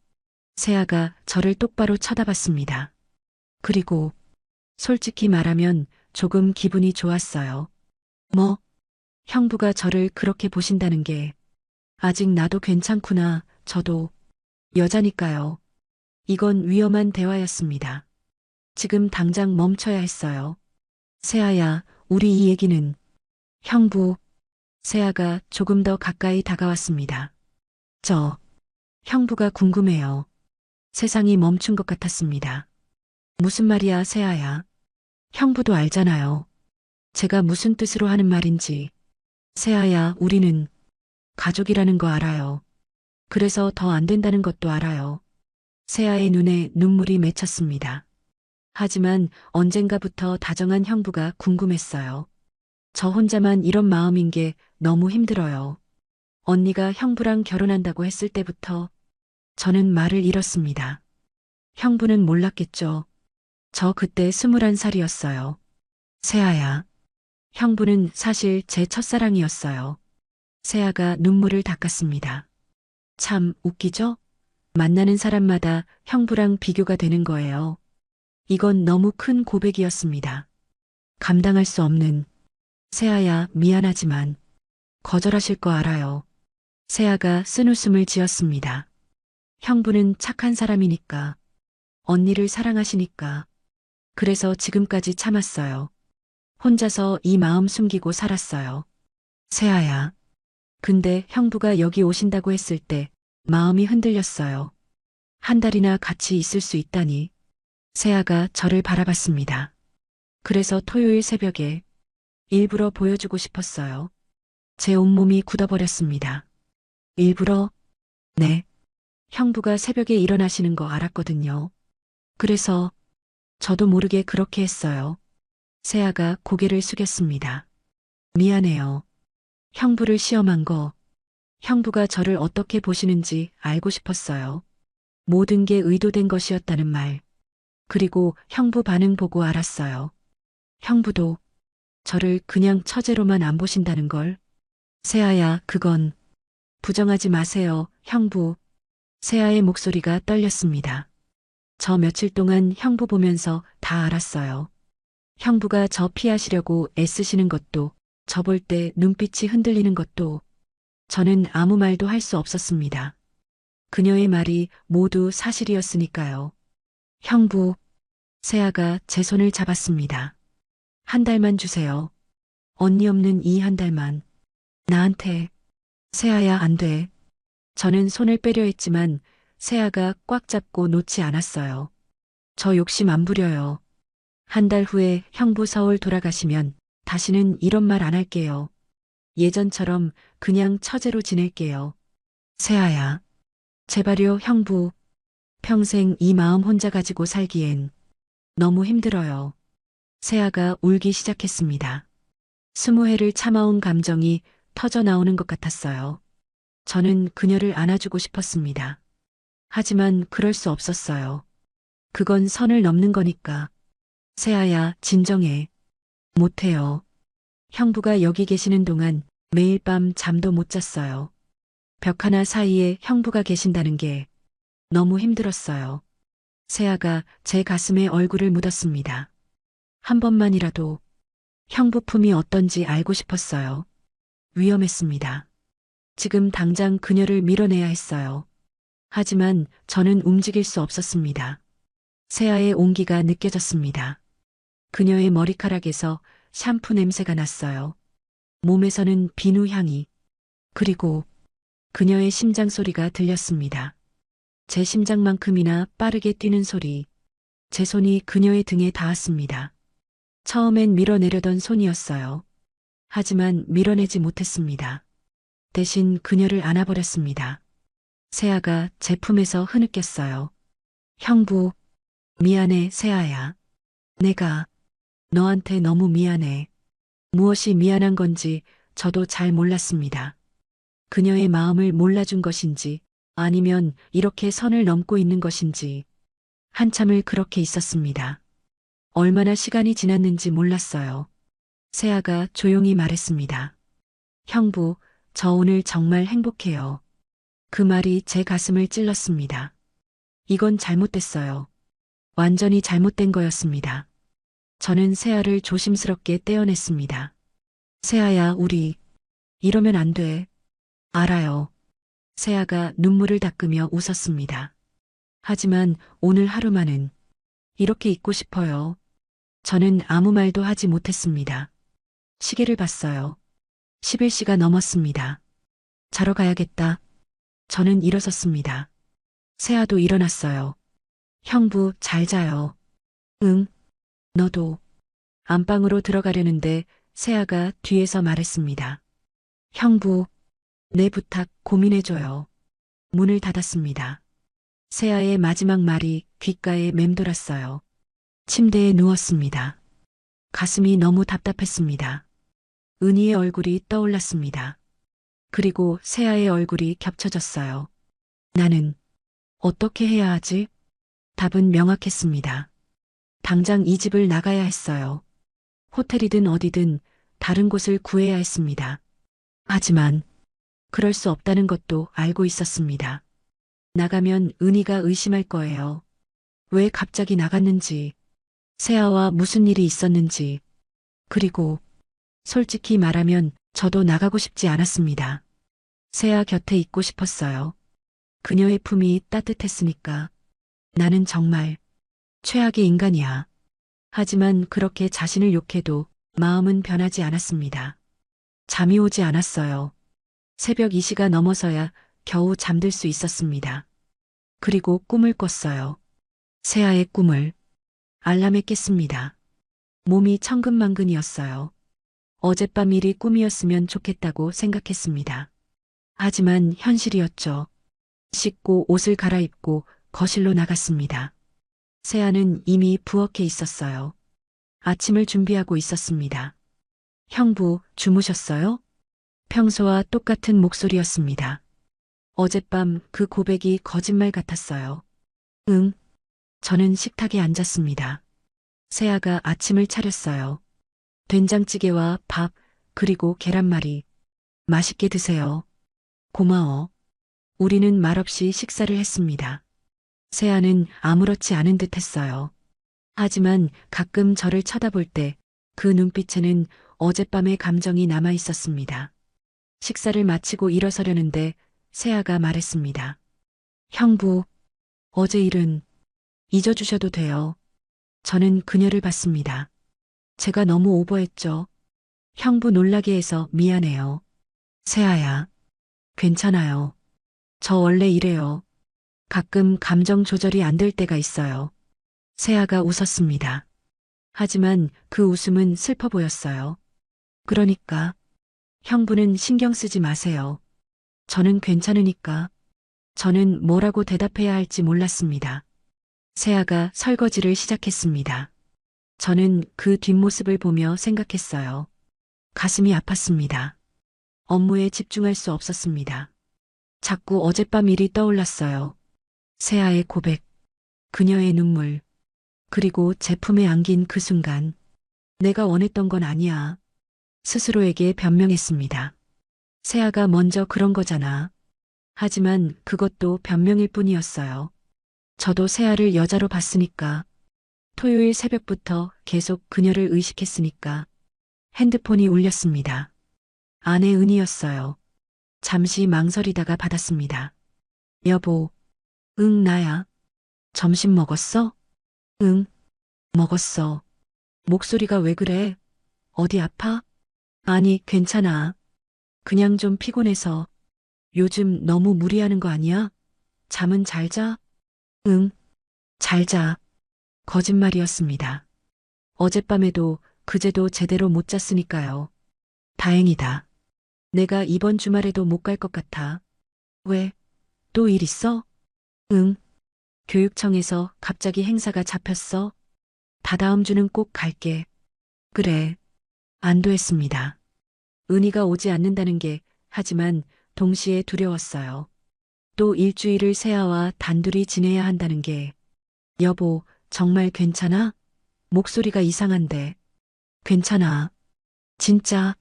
세아가 저를 똑바로 쳐다봤습니다. 그리고, 솔직히 말하면 조금 기분이 좋았어요. 뭐, 형부가 저를 그렇게 보신다는 게, 아직 나도 괜찮구나, 저도, 여자니까요. 이건 위험한 대화였습니다. 지금 당장 멈춰야 했어요. 세아야, 우리 이 얘기는, 형부, 세아가 조금 더 가까이 다가왔습니다. 형부가 궁금해요. 세상이 멈춘 것 같았습니다. 무슨 말이야, 세아야. 형부도 알잖아요. 제가 무슨 뜻으로 하는 말인지. 세아야, 우리는 가족이라는 거 알아요. 그래서 더 안 된다는 것도 알아요. 세아의 눈에 눈물이 맺혔습니다. 하지만 언젠가부터 다정한 형부가 궁금했어요. 저 혼자만 이런 마음인 게 너무 힘들어요. 언니가 형부랑 결혼한다고 했을 때부터 저는 말을 잃었습니다. 형부는 몰랐겠죠. 저 그때 21살이었어요. 세아야. 형부는 사실 제 첫사랑이었어요. 세아가 눈물을 닦았습니다. 참 웃기죠? 만나는 사람마다 형부랑 비교가 되는 거예요. 이건 너무 큰 고백이었습니다. 감당할 수 없는. 세아야, 미안하지만 거절하실 거 알아요. 세아가 쓴웃음을 지었습니다. 형부는 착한 사람이니까, 언니를 사랑하시니까, 그래서 지금까지 참았어요. 혼자서 이 마음 숨기고 살았어요. 세아야. 근데 형부가 여기 오신다고 했을 때 마음이 흔들렸어요. 한 달이나 같이 있을 수 있다니. 세아가 저를 바라봤습니다. 그래서 토요일 새벽에 일부러 보여주고 싶었어요. 제 온몸이 굳어버렸습니다. 일부러? 네. 형부가 새벽에 일어나시는 거 알았거든요. 그래서 저도 모르게 그렇게 했어요. 세아가 고개를 숙였습니다. 미안해요. 형부를 시험한 거, 형부가 저를 어떻게 보시는지 알고 싶었어요. 모든 게 의도된 것이었다는 말. 그리고 형부 반응 보고 알았어요. 형부도 저를 그냥 처제로만 안 보신다는 걸. 세아야, 그건 부정하지 마세요, 형부. 세아의 목소리가 떨렸습니다. 저 며칠 동안 형부 보면서 다 알았어요. 형부가 저 피하시려고 애쓰시는 것도, 저 볼 때 눈빛이 흔들리는 것도, 저는 아무 말도 할 수 없었습니다. 그녀의 말이 모두 사실이었으니까요. 형부, 세아가 제 손을 잡았습니다. 한 달만 주세요. 언니 없는 이 한 달만. 나한테. 세아야, 안 돼. 저는 손을 빼려 했지만 세아가 꽉 잡고 놓지 않았어요. 저 욕심 안 부려요. 한 달 후에 형부 서울 돌아가시면 다시는 이런 말 안 할게요. 예전처럼 그냥 처제로 지낼게요. 세아야. 제발요, 형부. 평생 이 마음 혼자 가지고 살기엔 너무 힘들어요. 세아가 울기 시작했습니다. 20회를 참아온 감정이 터져 나오는 것 같았어요. 저는 그녀를 안아주고 싶었습니다. 하지만 그럴 수 없었어요. 그건 선을 넘는 거니까. 세아야, 진정해. 못해요. 형부가 여기 계시는 동안 매일 밤 잠도 못 잤어요. 벽 하나 사이에 형부가 계신다는 게 너무 힘들었어요. 세아가 제 가슴에 얼굴을 묻었습니다. 한 번만이라도 형부 품이 어떤지 알고 싶었어요. 위험했습니다. 지금 당장 그녀를 밀어내야 했어요. 하지만 저는 움직일 수 없었습니다. 세아의 온기가 느껴졌습니다. 그녀의 머리카락에서 샴푸 냄새가 났어요. 몸에서는 비누 향이, 그리고 그녀의 심장 소리가 들렸습니다. 제 심장만큼이나 빠르게 뛰는 소리. 제 손이 그녀의 등에 닿았습니다. 처음엔 밀어내려던 손이었어요. 하지만 밀어내지 못했습니다. 대신 그녀를 안아버렸습니다. 세아가 제 품에서 흐느꼈어요. 형부, 미안해, 세아야. 내가 너한테 너무 미안해. 무엇이 미안한 건지 저도 잘 몰랐습니다. 그녀의 마음을 몰라준 것인지 아니면 이렇게 선을 넘고 있는 것인지 한참을 그렇게 있었습니다. 얼마나 시간이 지났는지 몰랐어요. 세아가 조용히 말했습니다. 형부, 저 오늘 정말 행복해요. 그 말이 제 가슴을 찔렀습니다. 이건 잘못됐어요. 완전히 잘못된 거였습니다. 저는 세아를 조심스럽게 떼어냈습니다. 세아야, 우리 이러면 안 돼. 알아요. 세아가 눈물을 닦으며 웃었습니다. 하지만 오늘 하루만은 이렇게 있고 싶어요. 저는 아무 말도 하지 못했습니다. 시계를 봤어요. 11시가 넘었습니다. 자러 가야겠다. 저는 일어섰습니다. 세아도 일어났어요. 형부, 잘 자요. 응, 너도. 안방으로 들어가려는데 세아가 뒤에서 말했습니다. 형부, 내 부탁 고민해줘요. 문을 닫았습니다. 세아의 마지막 말이 귓가에 맴돌았어요. 침대에 누웠습니다. 가슴이 너무 답답했습니다. 은희의 얼굴이 떠올랐습니다. 그리고 세아의 얼굴이 겹쳐졌어요. 나는 어떻게 해야 하지? 답은 명확했습니다. 당장 이 집을 나가야 했어요. 호텔이든 어디든 다른 곳을 구해야 했습니다. 하지만 그럴 수 없다는 것도 알고 있었습니다. 나가면 은희가 의심할 거예요. 왜 갑자기 나갔는지, 세아와 무슨 일이 있었는지, 그리고 솔직히 말하면 저도 나가고 싶지 않았습니다. 세아 곁에 있고 싶었어요. 그녀의 품이 따뜻했으니까. 나는 정말 최악의 인간이야. 하지만 그렇게 자신을 욕해도 마음은 변하지 않았습니다. 잠이 오지 않았어요. 새벽 2시가 넘어서야 겨우 잠들 수 있었습니다. 그리고 꿈을 꿨어요. 세아의 꿈을. 알람에 깼습니다. 몸이 천근만근이었어요. 어젯밤 일이 꿈이었으면 좋겠다고 생각했습니다. 하지만 현실이었죠. 씻고 옷을 갈아입고 거실로 나갔습니다. 세아는 이미 부엌에 있었어요. 아침을 준비하고 있었습니다. 형부, 주무셨어요? 평소와 똑같은 목소리였습니다. 어젯밤 그 고백이 거짓말 같았어요. 응. 저는 식탁에 앉았습니다. 세아가 아침을 차렸어요. 된장찌개와 밥, 그리고 계란말이. 맛있게 드세요. 고마워. 우리는 말없이 식사를 했습니다. 세아는 아무렇지 않은 듯 했어요. 하지만 가끔 저를 쳐다볼 때 그 눈빛에는 어젯밤의 감정이 남아 있었습니다. 식사를 마치고 일어서려는데 세아가 말했습니다. 형부, 어제 일은 잊어주셔도 돼요. 저는 그녀를 봤습니다. 제가 너무 오버했죠. 형부 놀라게 해서 미안해요. 세아야, 괜찮아요. 저 원래 이래요. 가끔 감정 조절이 안 될 때가 있어요. 세아가 웃었습니다. 하지만 그 웃음은 슬퍼 보였어요. 그러니까 형부는 신경 쓰지 마세요. 저는 괜찮으니까. 저는 뭐라고 대답해야 할지 몰랐습니다. 세아가 설거지를 시작했습니다. 저는 그 뒷모습을 보며 생각했어요. 가슴이 아팠습니다. 업무에 집중할 수 없었습니다. 자꾸 어젯밤 일이 떠올랐어요. 세아의 고백, 그녀의 눈물, 그리고 제품에 안긴 그 순간. 내가 원했던 건 아니야. 스스로에게 변명했습니다. 세아가 먼저 그런 거잖아. 하지만 그것도 변명일 뿐이었어요. 저도 세아를 여자로 봤으니까. 토요일 새벽부터 계속 그녀를 의식했으니까. 핸드폰이 울렸습니다. 아내 은이었어요. 잠시 망설이다가 받았습니다. 여보, 응, 나야. 점심 먹었어? 응, 먹었어. 목소리가 왜 그래? 어디 아파? 아니, 괜찮아. 그냥 좀 피곤해서. 요즘 너무 무리하는 거 아니야? 잠은 잘 자? 응, 잘 자. 거짓말이었습니다. 어젯밤에도 그제도 제대로 못 잤으니까요. 다행이다. 내가 이번 주말에도 못 갈 것 같아. 왜? 또 일 있어? 응. 교육청에서 갑자기 행사가 잡혔어. 다다음 주는 꼭 갈게. 그래. 안도했습니다. 은희가 오지 않는다는 게 하지만 동시에 두려웠어요. 또 일주일을 세아와 단둘이 지내야 한다는 게. 여보, 정말 괜찮아? 목소리가 이상한데. 괜찮아. 진짜.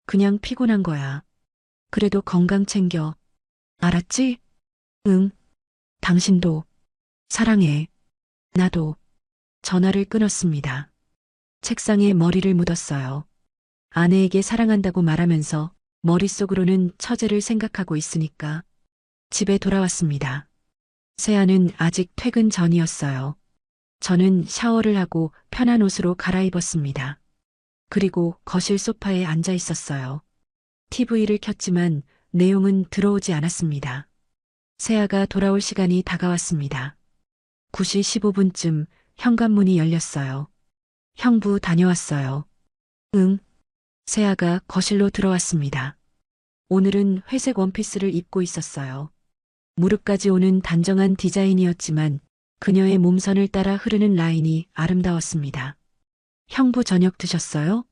그냥 피곤한 거야. 그래도 건강 챙겨. 알았지? 응. 당신도. 사랑해. 나도. 전화를 끊었습니다. 책상에 머리를 묻었어요. 아내에게 사랑한다고 말하면서 머릿속으로는 처제를 생각하고 있으니까. 집에 돌아왔습니다. 세아는 아직 퇴근 전이었어요. 저는 샤워를 하고 편한 옷으로 갈아입었습니다. 그리고 거실 소파에 앉아 있었어요. TV를 켰지만 내용은 들어오지 않았습니다. 세아가 돌아올 시간이 다가왔습니다. 9시 15분쯤 현관문이 열렸어요. 형부 다녀왔어요. 응. 세아가 거실로 들어왔습니다. 오늘은 회색 원피스를 입고 있었어요. 무릎까지 오는 단정한 디자인이었지만 그녀의 몸선을 따라 흐르는 라인이 아름다웠습니다. 형부 저녁 드셨어요?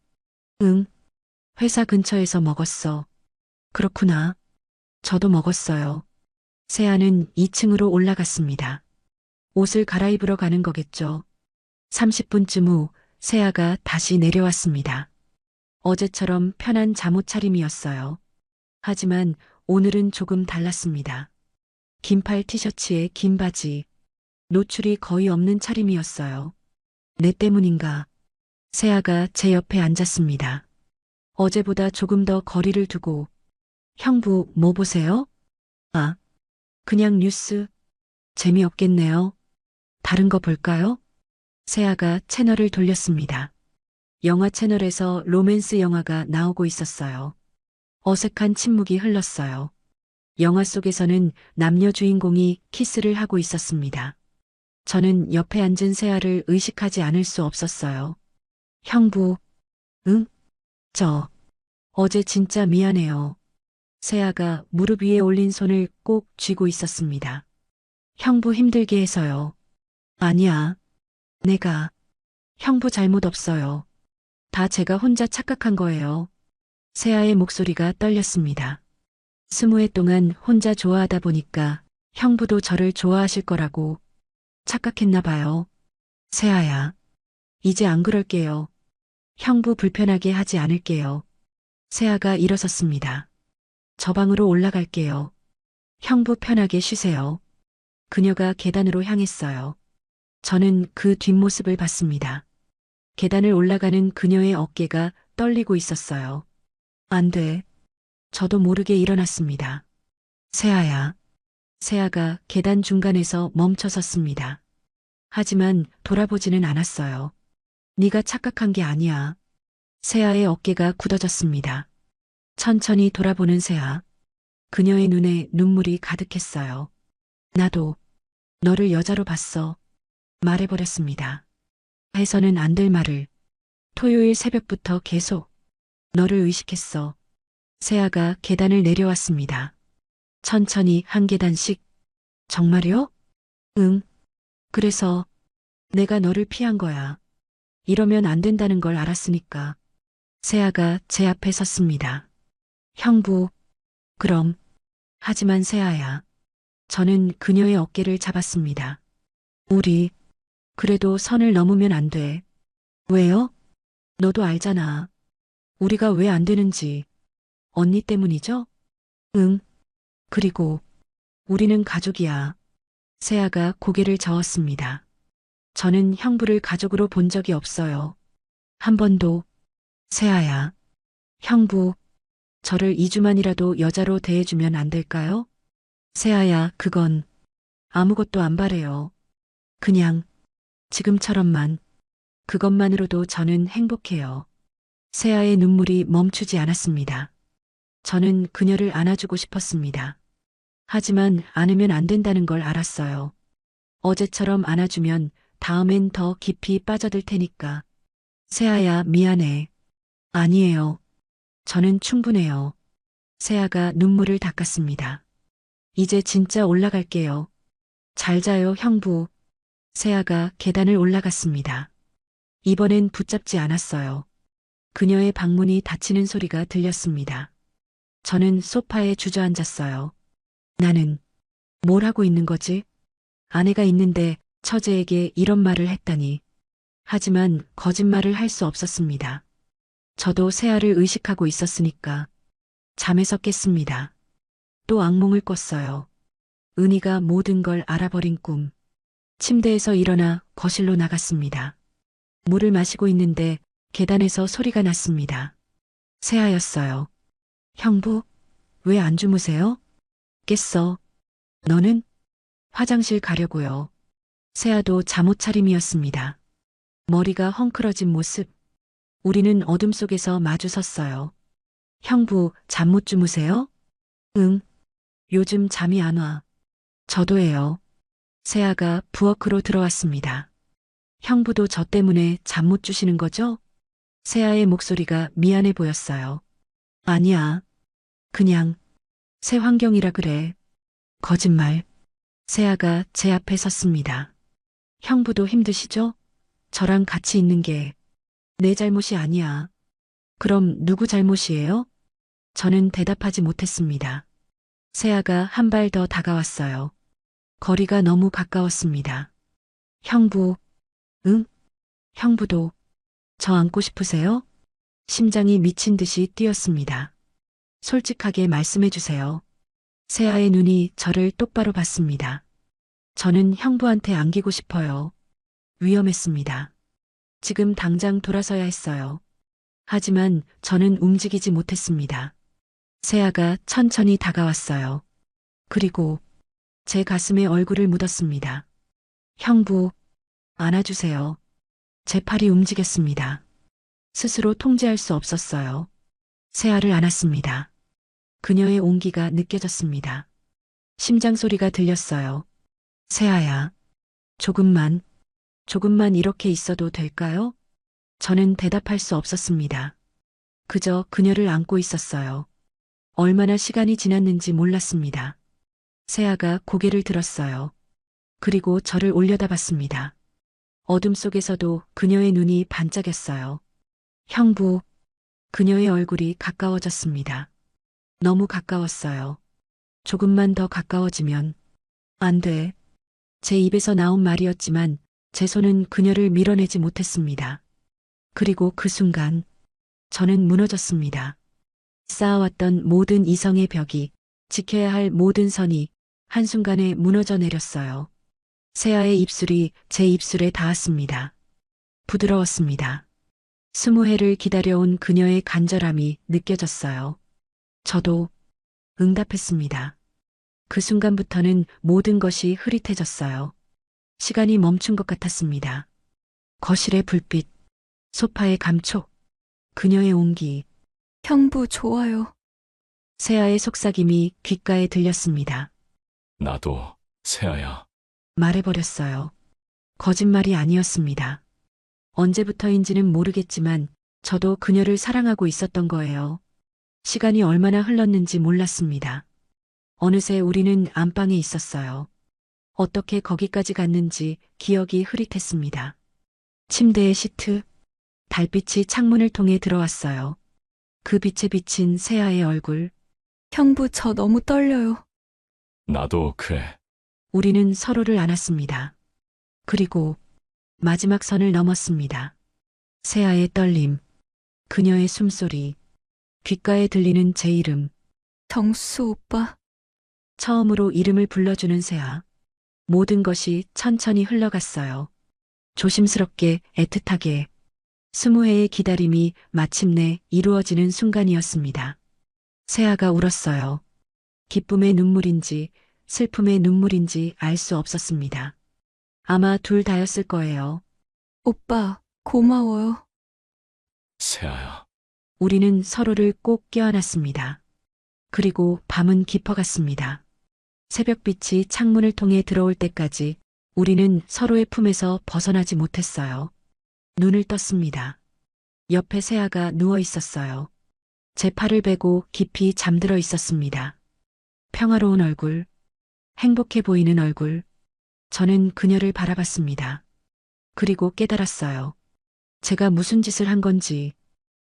응. 회사 근처에서 먹었어. 그렇구나. 저도 먹었어요. 세아는 2층으로 올라갔습니다. 옷을 갈아입으러 가는 거겠죠. 30분쯤 후 세아가 다시 내려왔습니다. 어제처럼 편한 잠옷 차림이었어요. 하지만 오늘은 조금 달랐습니다. 긴팔 티셔츠에 긴 바지, 노출이 거의 없는 차림이었어요. 내 때문인가? 세아가 제 옆에 앉았습니다. 어제보다 조금 더 거리를 두고, 형부, 뭐 보세요? 아, 그냥 뉴스. 재미없겠네요. 다른 거 볼까요? 세아가 채널을 돌렸습니다. 영화 채널에서 로맨스 영화가 나오고 있었어요. 어색한 침묵이 흘렀어요. 영화 속에서는 남녀 주인공이 키스를 하고 있었습니다. 저는 옆에 앉은 세아를 의식하지 않을 수 없었어요. 형부, 응? 어제 진짜 미안해요. 세아가 무릎 위에 올린 손을 꼭 쥐고 있었습니다. 형부 힘들게 해서요. 아니야. 내가. 형부 잘못 없어요. 다 제가 혼자 착각한 거예요. 세아의 목소리가 떨렸습니다. 20해 동안 혼자 좋아하다 보니까 형부도 저를 좋아하실 거라고 착각했나 봐요. 세아야, 이제 안 그럴게요. 형부 불편하게 하지 않을게요. 세아가 일어섰습니다. 저 방으로 올라갈게요. 형부 편하게 쉬세요. 그녀가 계단으로 향했어요. 저는 그 뒷모습을 봤습니다. 계단을 올라가는 그녀의 어깨가 떨리고 있었어요. 안 돼. 저도 모르게 일어났습니다. 세아야. 세아가 계단 중간에서 멈춰 섰습니다. 하지만 돌아보지는 않았어요. 네가 착각한 게 아니야. 세아의 어깨가 굳어졌습니다. 천천히 돌아보는 세아. 그녀의 눈에 눈물이 가득했어요. 나도 너를 여자로 봤어. 말해버렸습니다. 해서는 안 될 말을. 토요일 새벽부터 계속 너를 의식했어. 세아가 계단을 내려왔습니다. 천천히 한 계단씩. 정말요? 응. 그래서 내가 너를 피한 거야. 이러면 안 된다는 걸 알았으니까. 세아가 제 앞에 섰습니다. 형부. 그럼. 하지만 세아야. 저는 그녀의 어깨를 잡았습니다. 우리. 그래도 선을 넘으면 안 돼. 왜요? 너도 알잖아. 우리가 왜 안 되는지. 언니 때문이죠? 응. 그리고 우리는 가족이야. 세아가 고개를 저었습니다. 저는 형부를 가족으로 본 적이 없어요. 한 번도. 세아야. 형부. 저를 2주만이라도 여자로 대해주면 안 될까요? 세아야, 그건 아무것도 안 바래요. 그냥 지금처럼만. 그것만으로도 저는 행복해요. 세아의 눈물이 멈추지 않았습니다. 저는 그녀를 안아주고 싶었습니다. 하지만 안으면 안 된다는 걸 알았어요. 어제처럼 안아주면 다음엔 더 깊이 빠져들 테니까. 세아야, 미안해. 아니에요. 저는 충분해요. 세아가 눈물을 닦았습니다. 이제 진짜 올라갈게요. 잘 자요, 형부. 세아가 계단을 올라갔습니다. 이번엔 붙잡지 않았어요. 그녀의 방문이 닫히는 소리가 들렸습니다. 저는 소파에 주저앉았어요. 나는 뭘 하고 있는 거지? 아내가 있는데 처제에게 이런 말을 했다니. 하지만 거짓말을 할 수 없었습니다. 저도 세아를 의식하고 있었으니까. 잠에서 깼습니다. 또 악몽을 꿨어요. 은희가 모든 걸 알아버린 꿈. 침대에서 일어나 거실로 나갔습니다. 물을 마시고 있는데 계단에서 소리가 났습니다. 세아였어요. 형부, 왜 안 주무세요? 깼어. 너는? 화장실 가려고요. 세아도 잠옷 차림이었습니다. 머리가 헝클어진 모습. 우리는 어둠 속에서 마주 섰어요. 형부, 잠 못 주무세요? 응. 요즘 잠이 안 와. 저도예요. 세아가 부엌으로 들어왔습니다. 형부도 저 때문에 잠 못 주시는 거죠? 세아의 목소리가 미안해 보였어요. 아니야. 그냥 새 환경이라 그래. 거짓말. 세아가 제 앞에 섰습니다. 형부도 힘드시죠? 저랑 같이 있는 게 내 잘못이 아니야. 그럼 누구 잘못이에요? 저는 대답하지 못했습니다. 세아가 한 발 더 다가왔어요. 거리가 너무 가까웠습니다. 형부. 응? 형부도 저 안고 싶으세요? 심장이 미친 듯이 뛰었습니다. 솔직하게 말씀해 주세요. 세아의 눈이 저를 똑바로 봤습니다. 저는 형부한테 안기고 싶어요. 위험했습니다. 지금 당장 돌아서야 했어요. 하지만 저는 움직이지 못했습니다. 세아가 천천히 다가왔어요. 그리고 제 가슴에 얼굴을 묻었습니다. 형부, 안아주세요. 제 팔이 움직였습니다. 스스로 통제할 수 없었어요. 세아를 안았습니다. 그녀의 온기가 느껴졌습니다. 심장 소리가 들렸어요. 세아야, 조금만 이렇게 있어도 될까요? 저는 대답할 수 없었습니다. 그저 그녀를 안고 있었어요. 얼마나 시간이 지났는지 몰랐습니다. 세아가 고개를 들었어요. 그리고 저를 올려다봤습니다. 어둠 속에서도 그녀의 눈이 반짝였어요. 형부, 그녀의 얼굴이 가까워졌습니다. 너무 가까웠어요. 조금만 더 가까워지면 안 돼. 제 입에서 나온 말이었지만 제 손은 그녀를 밀어내지 못했습니다. 그리고 그 순간 저는 무너졌습니다. 쌓아왔던 모든 이성의 벽이, 지켜야 할 모든 선이 한순간에 무너져 내렸어요. 세아의 입술이 제 입술에 닿았습니다. 부드러웠습니다. 20회를 기다려온 그녀의 간절함이 느껴졌어요. 저도 응답했습니다. 그 순간부터는 모든 것이 흐릿해졌어요. 시간이 멈춘 것 같았습니다. 거실의 불빛, 소파의 감촉, 그녀의 온기, 형부 좋아요. 세아의 속삭임이 귓가에 들렸습니다. 나도 세아야. 말해버렸어요. 거짓말이 아니었습니다. 언제부터인지는 모르겠지만 저도 그녀를 사랑하고 있었던 거예요. 시간이 얼마나 흘렀는지 몰랐습니다. 어느새 우리는 안방에 있었어요. 어떻게 거기까지 갔는지 기억이 흐릿했습니다. 침대의 시트, 달빛이 창문을 통해 들어왔어요. 그 빛에 비친 세아의 얼굴, 형부 저 너무 떨려요. 나도 그래. 우리는 서로를 안았습니다. 그리고 마지막 선을 넘었습니다. 세아의 떨림, 그녀의 숨소리, 귓가에 들리는 제 이름, 정수 오빠. 처음으로 이름을 불러주는 세아. 모든 것이 천천히 흘러갔어요. 조심스럽게, 애틋하게. 20회의 기다림이 마침내 이루어지는 순간이었습니다. 세아가 울었어요. 기쁨의 눈물인지 슬픔의 눈물인지 알 수 없었습니다. 아마 둘 다였을 거예요. 오빠 고마워요. 세아야. 우리는 서로를 꼭 껴안았습니다. 그리고 밤은 깊어갔습니다. 새벽빛이 창문을 통해 들어올 때까지 우리는 서로의 품에서 벗어나지 못했어요. 눈을 떴습니다. 옆에 세아가 누워 있었어요. 제 팔을 베고 깊이 잠들어 있었습니다. 평화로운 얼굴, 행복해 보이는 얼굴. 저는 그녀를 바라봤습니다. 그리고 깨달았어요. 제가 무슨 짓을 한 건지.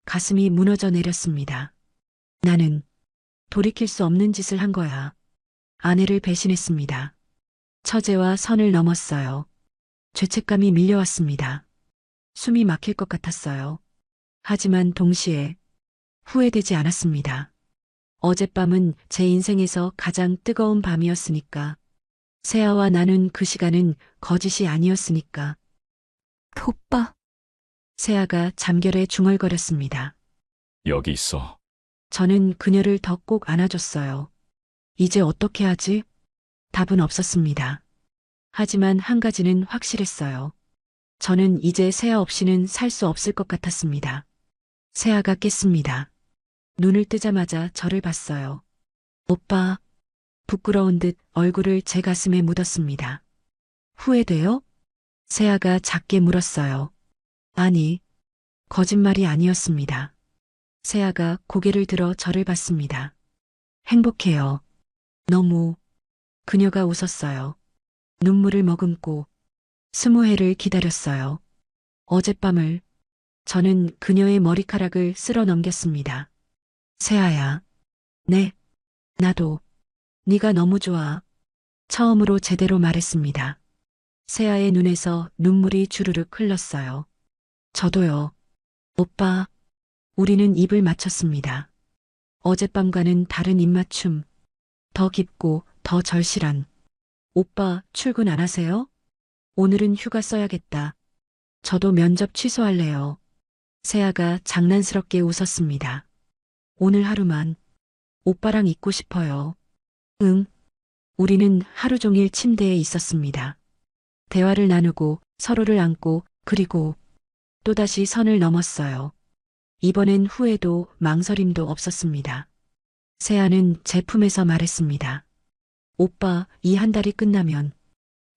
가슴이 무너져 내렸습니다. 나는 돌이킬 수 없는 짓을 한 거야. 아내를 배신했습니다. 처제와 선을 넘었어요. 죄책감이 밀려왔습니다. 숨이 막힐 것 같았어요. 하지만 동시에 후회되지 않았습니다. 어젯밤은 제 인생에서 가장 뜨거운 밤이었으니까. 세아와 나눈 그 시간은 거짓이 아니었으니까. 오빠. 세아가 잠결에 중얼거렸습니다. 여기 있어. 저는 그녀를 더 꼭 안아줬어요. 이제 어떻게 하지? 답은 없었습니다. 하지만 한 가지는 확실했어요. 저는 이제 세아 없이는 살 수 없을 것 같았습니다. 세아가 깼습니다. 눈을 뜨자마자 저를 봤어요. 오빠, 부끄러운 듯 얼굴을 제 가슴에 묻었습니다. 후회돼요? 세아가 작게 물었어요. 아니, 거짓말이 아니었습니다. 세아가 고개를 들어 저를 봤습니다. 행복해요. 너무. 그녀가 웃었어요. 눈물을 머금고 20회를 기다렸어요. 어젯밤을. 저는 그녀의 머리카락을 쓸어 넘겼습니다. 세아야. 네. 나도. 네가 너무 좋아. 처음으로 제대로 말했습니다. 세아의 눈에서 눈물이 주르륵 흘렀어요. 저도요. 오빠. 우리는 입을 맞췄습니다. 어젯밤과는 다른 입맞춤. 더 깊고 더 절실한. 오빠 출근 안 하세요? 오늘은 휴가 써야겠다. 저도 면접 취소할래요. 세아가 장난스럽게 웃었습니다. 오늘 하루만 오빠랑 있고 싶어요. 응. 우리는 하루 종일 침대에 있었습니다. 대화를 나누고 서로를 안고 그리고 또다시 선을 넘었어요. 이번엔 후회도 망설임도 없었습니다. 세아는 제 품에서 말했습니다. 오빠, 이 한 달이 끝나면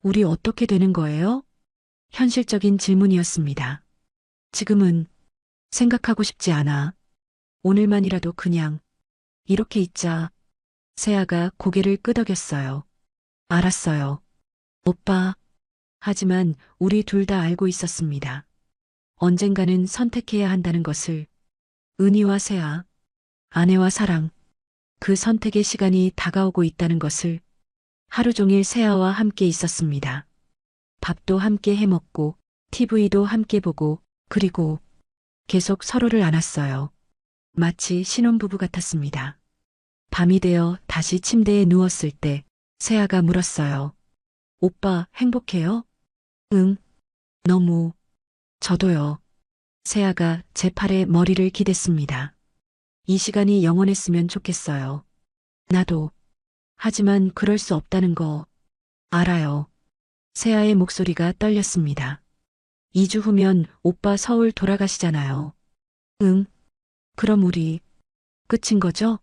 우리 어떻게 되는 거예요? 현실적인 질문이었습니다. 지금은 생각하고 싶지 않아. 오늘만이라도 그냥 이렇게 있자. 세아가 고개를 끄덕였어요. 알았어요. 오빠. 하지만 우리 둘 다 알고 있었습니다. 언젠가는 선택해야 한다는 것을. 은희와 세아, 아내와 사랑. 그 선택의 시간이 다가오고 있다는 것을 하루 종일 세아와 함께 있었습니다. 밥도 함께 해 먹고, TV도 함께 보고, 그리고 계속 서로를 안았어요. 마치 신혼부부 같았습니다. 밤이 되어 다시 침대에 누웠을 때 세아가 물었어요. 오빠 행복해요? 응, 너무. 저도요. 세아가 제 팔에 머리를 기댔습니다. 이 시간이 영원했으면 좋겠어요. 나도. 하지만 그럴 수 없다는 거 알아요. 세아의 목소리가 떨렸습니다. 2주 후면 오빠 서울 돌아가시잖아요. 응, 그럼 우리 끝인 거죠?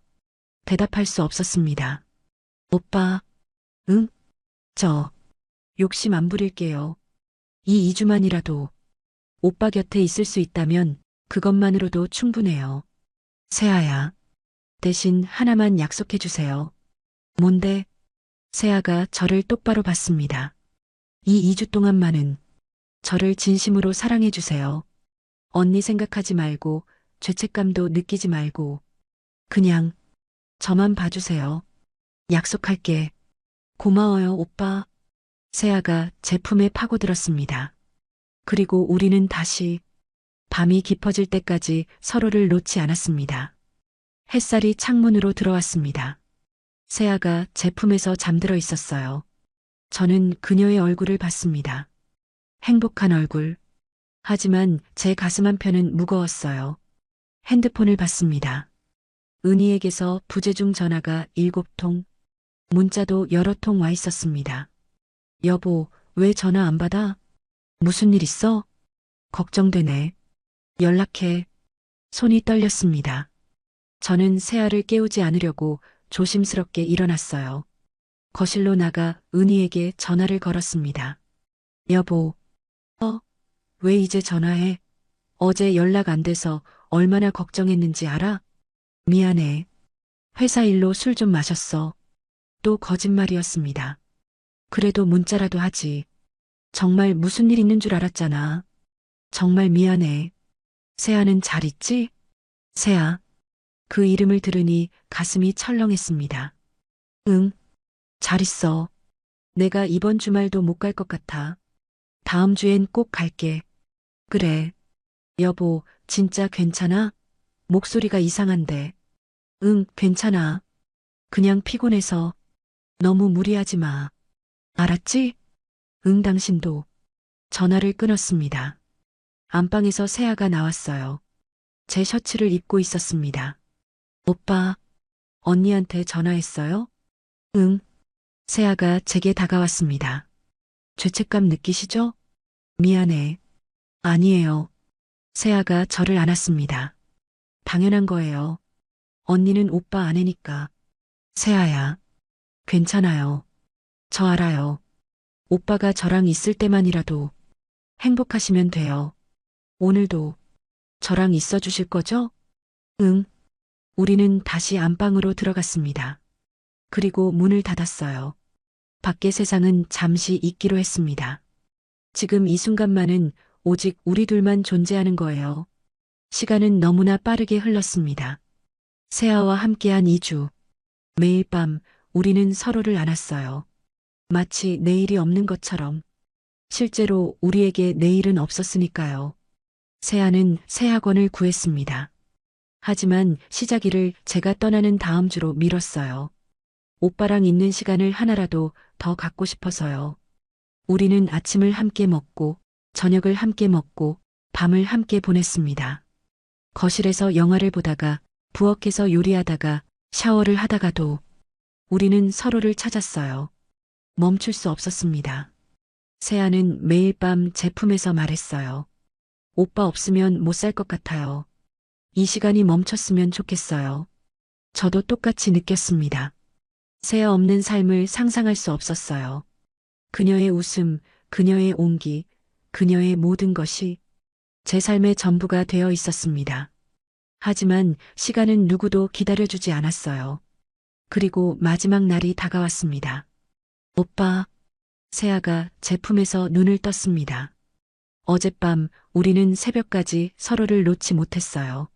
대답할 수 없었습니다. 오빠, 응? 저 욕심 안 부릴게요. 이 2주만이라도 오빠 곁에 있을 수 있다면 그것만으로도 충분해요. 세아야, 대신 하나만 약속해 주세요. 뭔데? 세아가 저를 똑바로 봤습니다. 이 2주 동안만은 저를 진심으로 사랑해 주세요. 언니 생각하지 말고 죄책감도 느끼지 말고 그냥 저만 봐주세요. 약속할게. 고마워요, 오빠. 세아가 제 품에 파고들었습니다. 그리고 우리는 다시 밤이 깊어질 때까지 서로를 놓지 않았습니다. 햇살이 창문으로 들어왔습니다. 세아가 제 품에서 잠들어 있었어요. 저는 그녀의 얼굴을 봤습니다. 행복한 얼굴. 하지만 제 가슴 한편은 무거웠어요. 핸드폰을 봤습니다. 은희에게서 부재중 전화가 7통, 문자도 여러 통 와 있었습니다. 여보, 왜 전화 안 받아? 무슨 일 있어? 걱정되네. 연락해. 손이 떨렸습니다. 저는 세아를 깨우지 않으려고 조심스럽게 일어났어요. 거실로 나가 은희에게 전화를 걸었습니다. 여보, 왜 이제 전화해? 어제 연락 안 돼서 얼마나 걱정했는지 알아? 미안해. 회사 일로 술 좀 마셨어. 또 거짓말이었습니다. 그래도 문자라도 하지. 정말 무슨 일 있는 줄 알았잖아. 정말 미안해. 세아는 잘 있지? 세아. 그 이름을 들으니 가슴이 철렁했습니다. 응, 잘 있어. 내가 이번 주말도 못 갈 것 같아. 다음 주엔 꼭 갈게. 그래. 여보, 진짜 괜찮아? 목소리가 이상한데. 응, 괜찮아. 그냥 피곤해서. 너무 무리하지 마. 알았지? 응, 당신도. 전화를 끊었습니다. 안방에서 세아가 나왔어요. 제 셔츠를 입고 있었습니다. 오빠, 언니한테 전화했어요? 응. 세아가 제게 다가왔습니다. 죄책감 느끼시죠? 미안해. 아니에요. 세아가 저를 안았습니다. 당연한 거예요. 언니는 오빠 아내니까. 세아야. 괜찮아요. 저 알아요. 오빠가 저랑 있을 때만이라도 행복하시면 돼요. 오늘도 저랑 있어 주실 거죠? 응. 우리는 다시 안방으로 들어갔습니다. 그리고 문을 닫았어요. 밖의 세상은 잠시 잊기로 했습니다. 지금 이 순간만은 오직 우리 둘만 존재하는 거예요. 시간은 너무나 빠르게 흘렀습니다. 세아와 함께한 2주. 매일 밤 우리는 서로를 안았어요. 마치 내일이 없는 것처럼. 실제로 우리에게 내일은 없었으니까요. 세아는 새 학원을 구했습니다. 하지만 시작일을 제가 떠나는 다음 주로 미뤘어요. 오빠랑 있는 시간을 하나라도 더 갖고 싶어서요. 우리는 아침을 함께 먹고, 저녁을 함께 먹고, 밤을 함께 보냈습니다. 거실에서 영화를 보다가, 부엌에서 요리하다가, 샤워를 하다가도 우리는 서로를 찾았어요. 멈출 수 없었습니다. 세아는 매일 밤 제 품에서 말했어요. 오빠 없으면 못 살 것 같아요. 이 시간이 멈췄으면 좋겠어요. 저도 똑같이 느꼈습니다. 세아 없는 삶을 상상할 수 없었어요. 그녀의 웃음, 그녀의 온기, 그녀의 모든 것이 제 삶의 전부가 되어 있었습니다. 하지만 시간은 누구도 기다려주지 않았어요. 그리고 마지막 날이 다가왔습니다. 오빠, 세아가 제 품에서 눈을 떴습니다. 어젯밤 우리는 새벽까지 서로를 놓지 못했어요.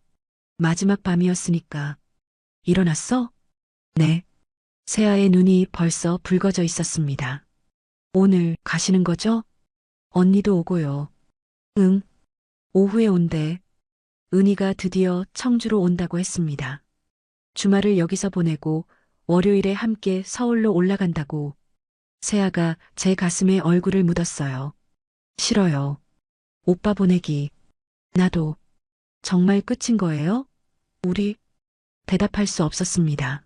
마지막 밤이었으니까. 일어났어? 네. 세아의 눈이 벌써 붉어져 있었습니다. 오늘 가시는 거죠? 언니도 오고요. 응. 오후에 온대. 은희가 드디어 청주로 온다고 했습니다. 주말을 여기서 보내고 월요일에 함께 서울로 올라간다고. 세아가 제 가슴에 얼굴을 묻었어요. 싫어요. 오빠 보내기. 나도. 정말 끝인 거예요? 우리? 대답할 수 없었습니다.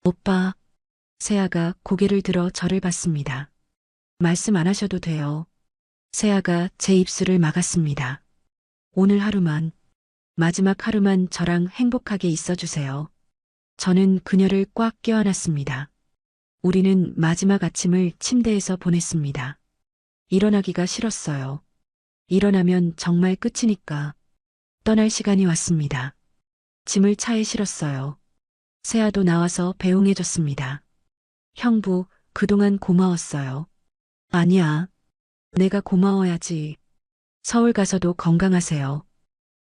오빠. 세아가 고개를 들어 저를 봤습니다. 말씀 안 하셔도 돼요. 세아가 제 입술을 막았습니다. 오늘 하루만, 마지막 하루만 저랑 행복하게 있어주세요. 저는 그녀를 꽉 껴안았습니다. 우리는 마지막 아침을 침대에서 보냈습니다. 일어나기가 싫었어요. 일어나면 정말 끝이니까. 떠날 시간이 왔습니다. 짐을 차에 실었어요. 세아도 나와서 배웅해줬습니다. 형부, 그동안 고마웠어요. 아니야. 내가 고마워야지. 서울 가서도 건강하세요.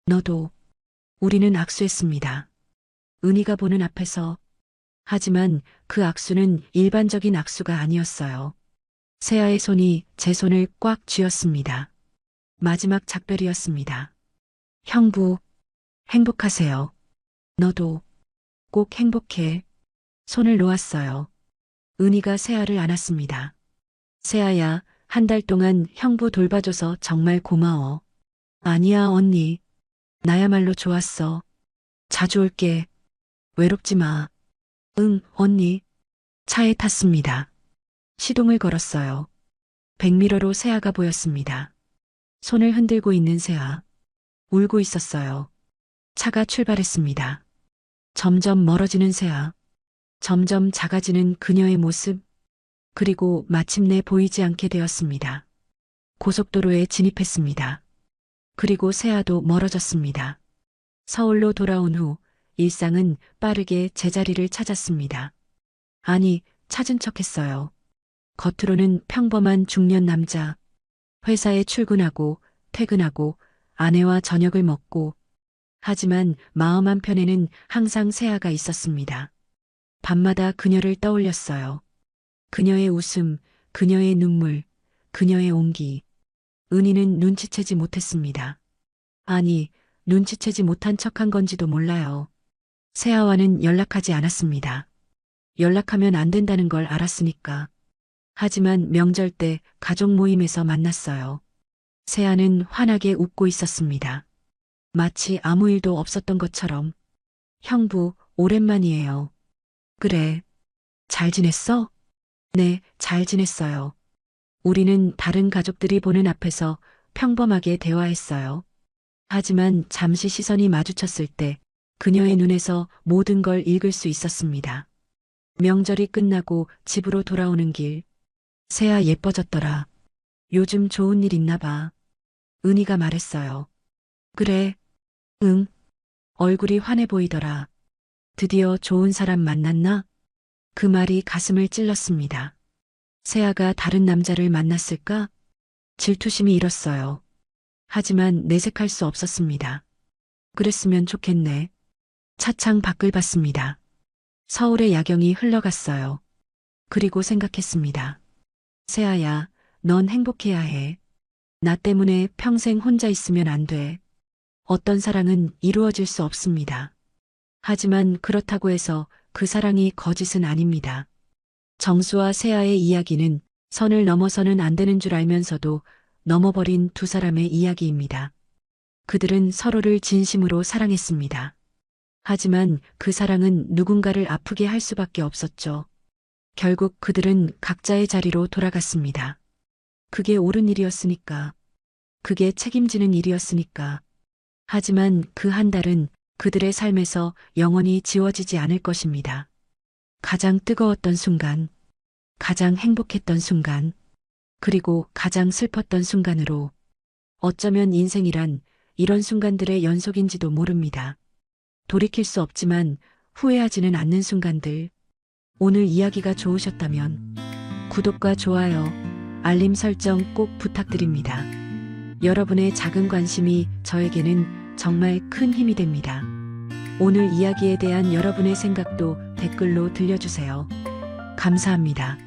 너도. 우리는 악수했습니다. 은희가 보는 앞에서. 하지만 그 악수는 일반적인 악수가 아니었어요. 세아의 손이 제 손을 꽉 쥐었습니다. 마지막 작별이었습니다. 형부, 행복하세요. 너도 꼭 행복해. 손을 놓았어요. 은희가 세아를 안았습니다. 세아야, 한 달 동안 형부 돌봐줘서 정말 고마워. 아니야, 언니. 나야말로 좋았어. 자주 올게. 외롭지 마. 응, 언니. 차에 탔습니다. 시동을 걸었어요. 백미러로 세아가 보였습니다. 손을 흔들고 있는 세아. 울고 있었어요. 차가 출발했습니다. 점점 멀어지는 세아. 점점 작아지는 그녀의 모습. 그리고 마침내 보이지 않게 되었습니다. 고속도로에 진입했습니다. 그리고 세아도 멀어졌습니다. 서울로 돌아온 후 일상은 빠르게 제자리를 찾았습니다. 아니, 찾은 척했어요. 겉으로는 평범한 중년 남자. 회사에 출근하고 퇴근하고 아내와 저녁을 먹고. 하지만 마음 한편에는 항상 세아가 있었습니다. 밤마다 그녀를 떠올렸어요. 그녀의 웃음, 그녀의 눈물, 그녀의 온기. 은희는 눈치채지 못했습니다. 아니, 눈치채지 못한 척한 건지도 몰라요. 세아와는 연락하지 않았습니다. 연락하면 안 된다는 걸 알았으니까. 하지만 명절 때 가족 모임에서 만났어요. 세아는 환하게 웃고 있었습니다. 마치 아무 일도 없었던 것처럼. 형부, 오랜만이에요. 그래. 잘 지냈어? 네, 잘 지냈어요. 우리는 다른 가족들이 보는 앞에서 평범하게 대화했어요. 하지만 잠시 시선이 마주쳤을 때 그녀의 눈에서 모든 걸 읽을 수 있었습니다. 명절이 끝나고 집으로 돌아오는 길. 세아 예뻐졌더라. 요즘 좋은 일 있나 봐. 은희가 말했어요. 그래. 응. 얼굴이 환해 보이더라. 드디어 좋은 사람 만났나? 그 말이 가슴을 찔렀습니다. 세아가 다른 남자를 만났을까? 질투심이 일었어요. 하지만 내색할 수 없었습니다. 그랬으면 좋겠네. 차창 밖을 봤습니다. 서울의 야경이 흘러갔어요. 그리고 생각했습니다. 세아야, 넌 행복해야 해. 나 때문에 평생 혼자 있으면 안 돼. 어떤 사랑은 이루어질 수 없습니다. 하지만 그렇다고 해서 그 사랑이 거짓은 아닙니다. 정수와 세아의 이야기는 선을 넘어서는 안 되는 줄 알면서도 넘어버린 두 사람의 이야기입니다. 그들은 서로를 진심으로 사랑했습니다. 하지만 그 사랑은 누군가를 아프게 할 수밖에 없었죠. 결국 그들은 각자의 자리로 돌아갔습니다. 그게 옳은 일이었으니까. 그게 책임지는 일이었으니까. 하지만 그 한 달은 그들의 삶에서 영원히 지워지지 않을 것입니다. 가장 뜨거웠던 순간, 가장 행복했던 순간, 그리고 가장 슬펐던 순간으로. 어쩌면 인생이란 이런 순간들의 연속인지도 모릅니다. 돌이킬 수 없지만 후회하지는 않는 순간들. 오늘 이야기가 좋으셨다면 구독과 좋아요, 알림 설정 꼭 부탁드립니다. 여러분의 작은 관심이 저에게는 정말 큰 힘이 됩니다. 오늘 이야기에 대한 여러분의 생각도 댓글로 들려주세요. 감사합니다.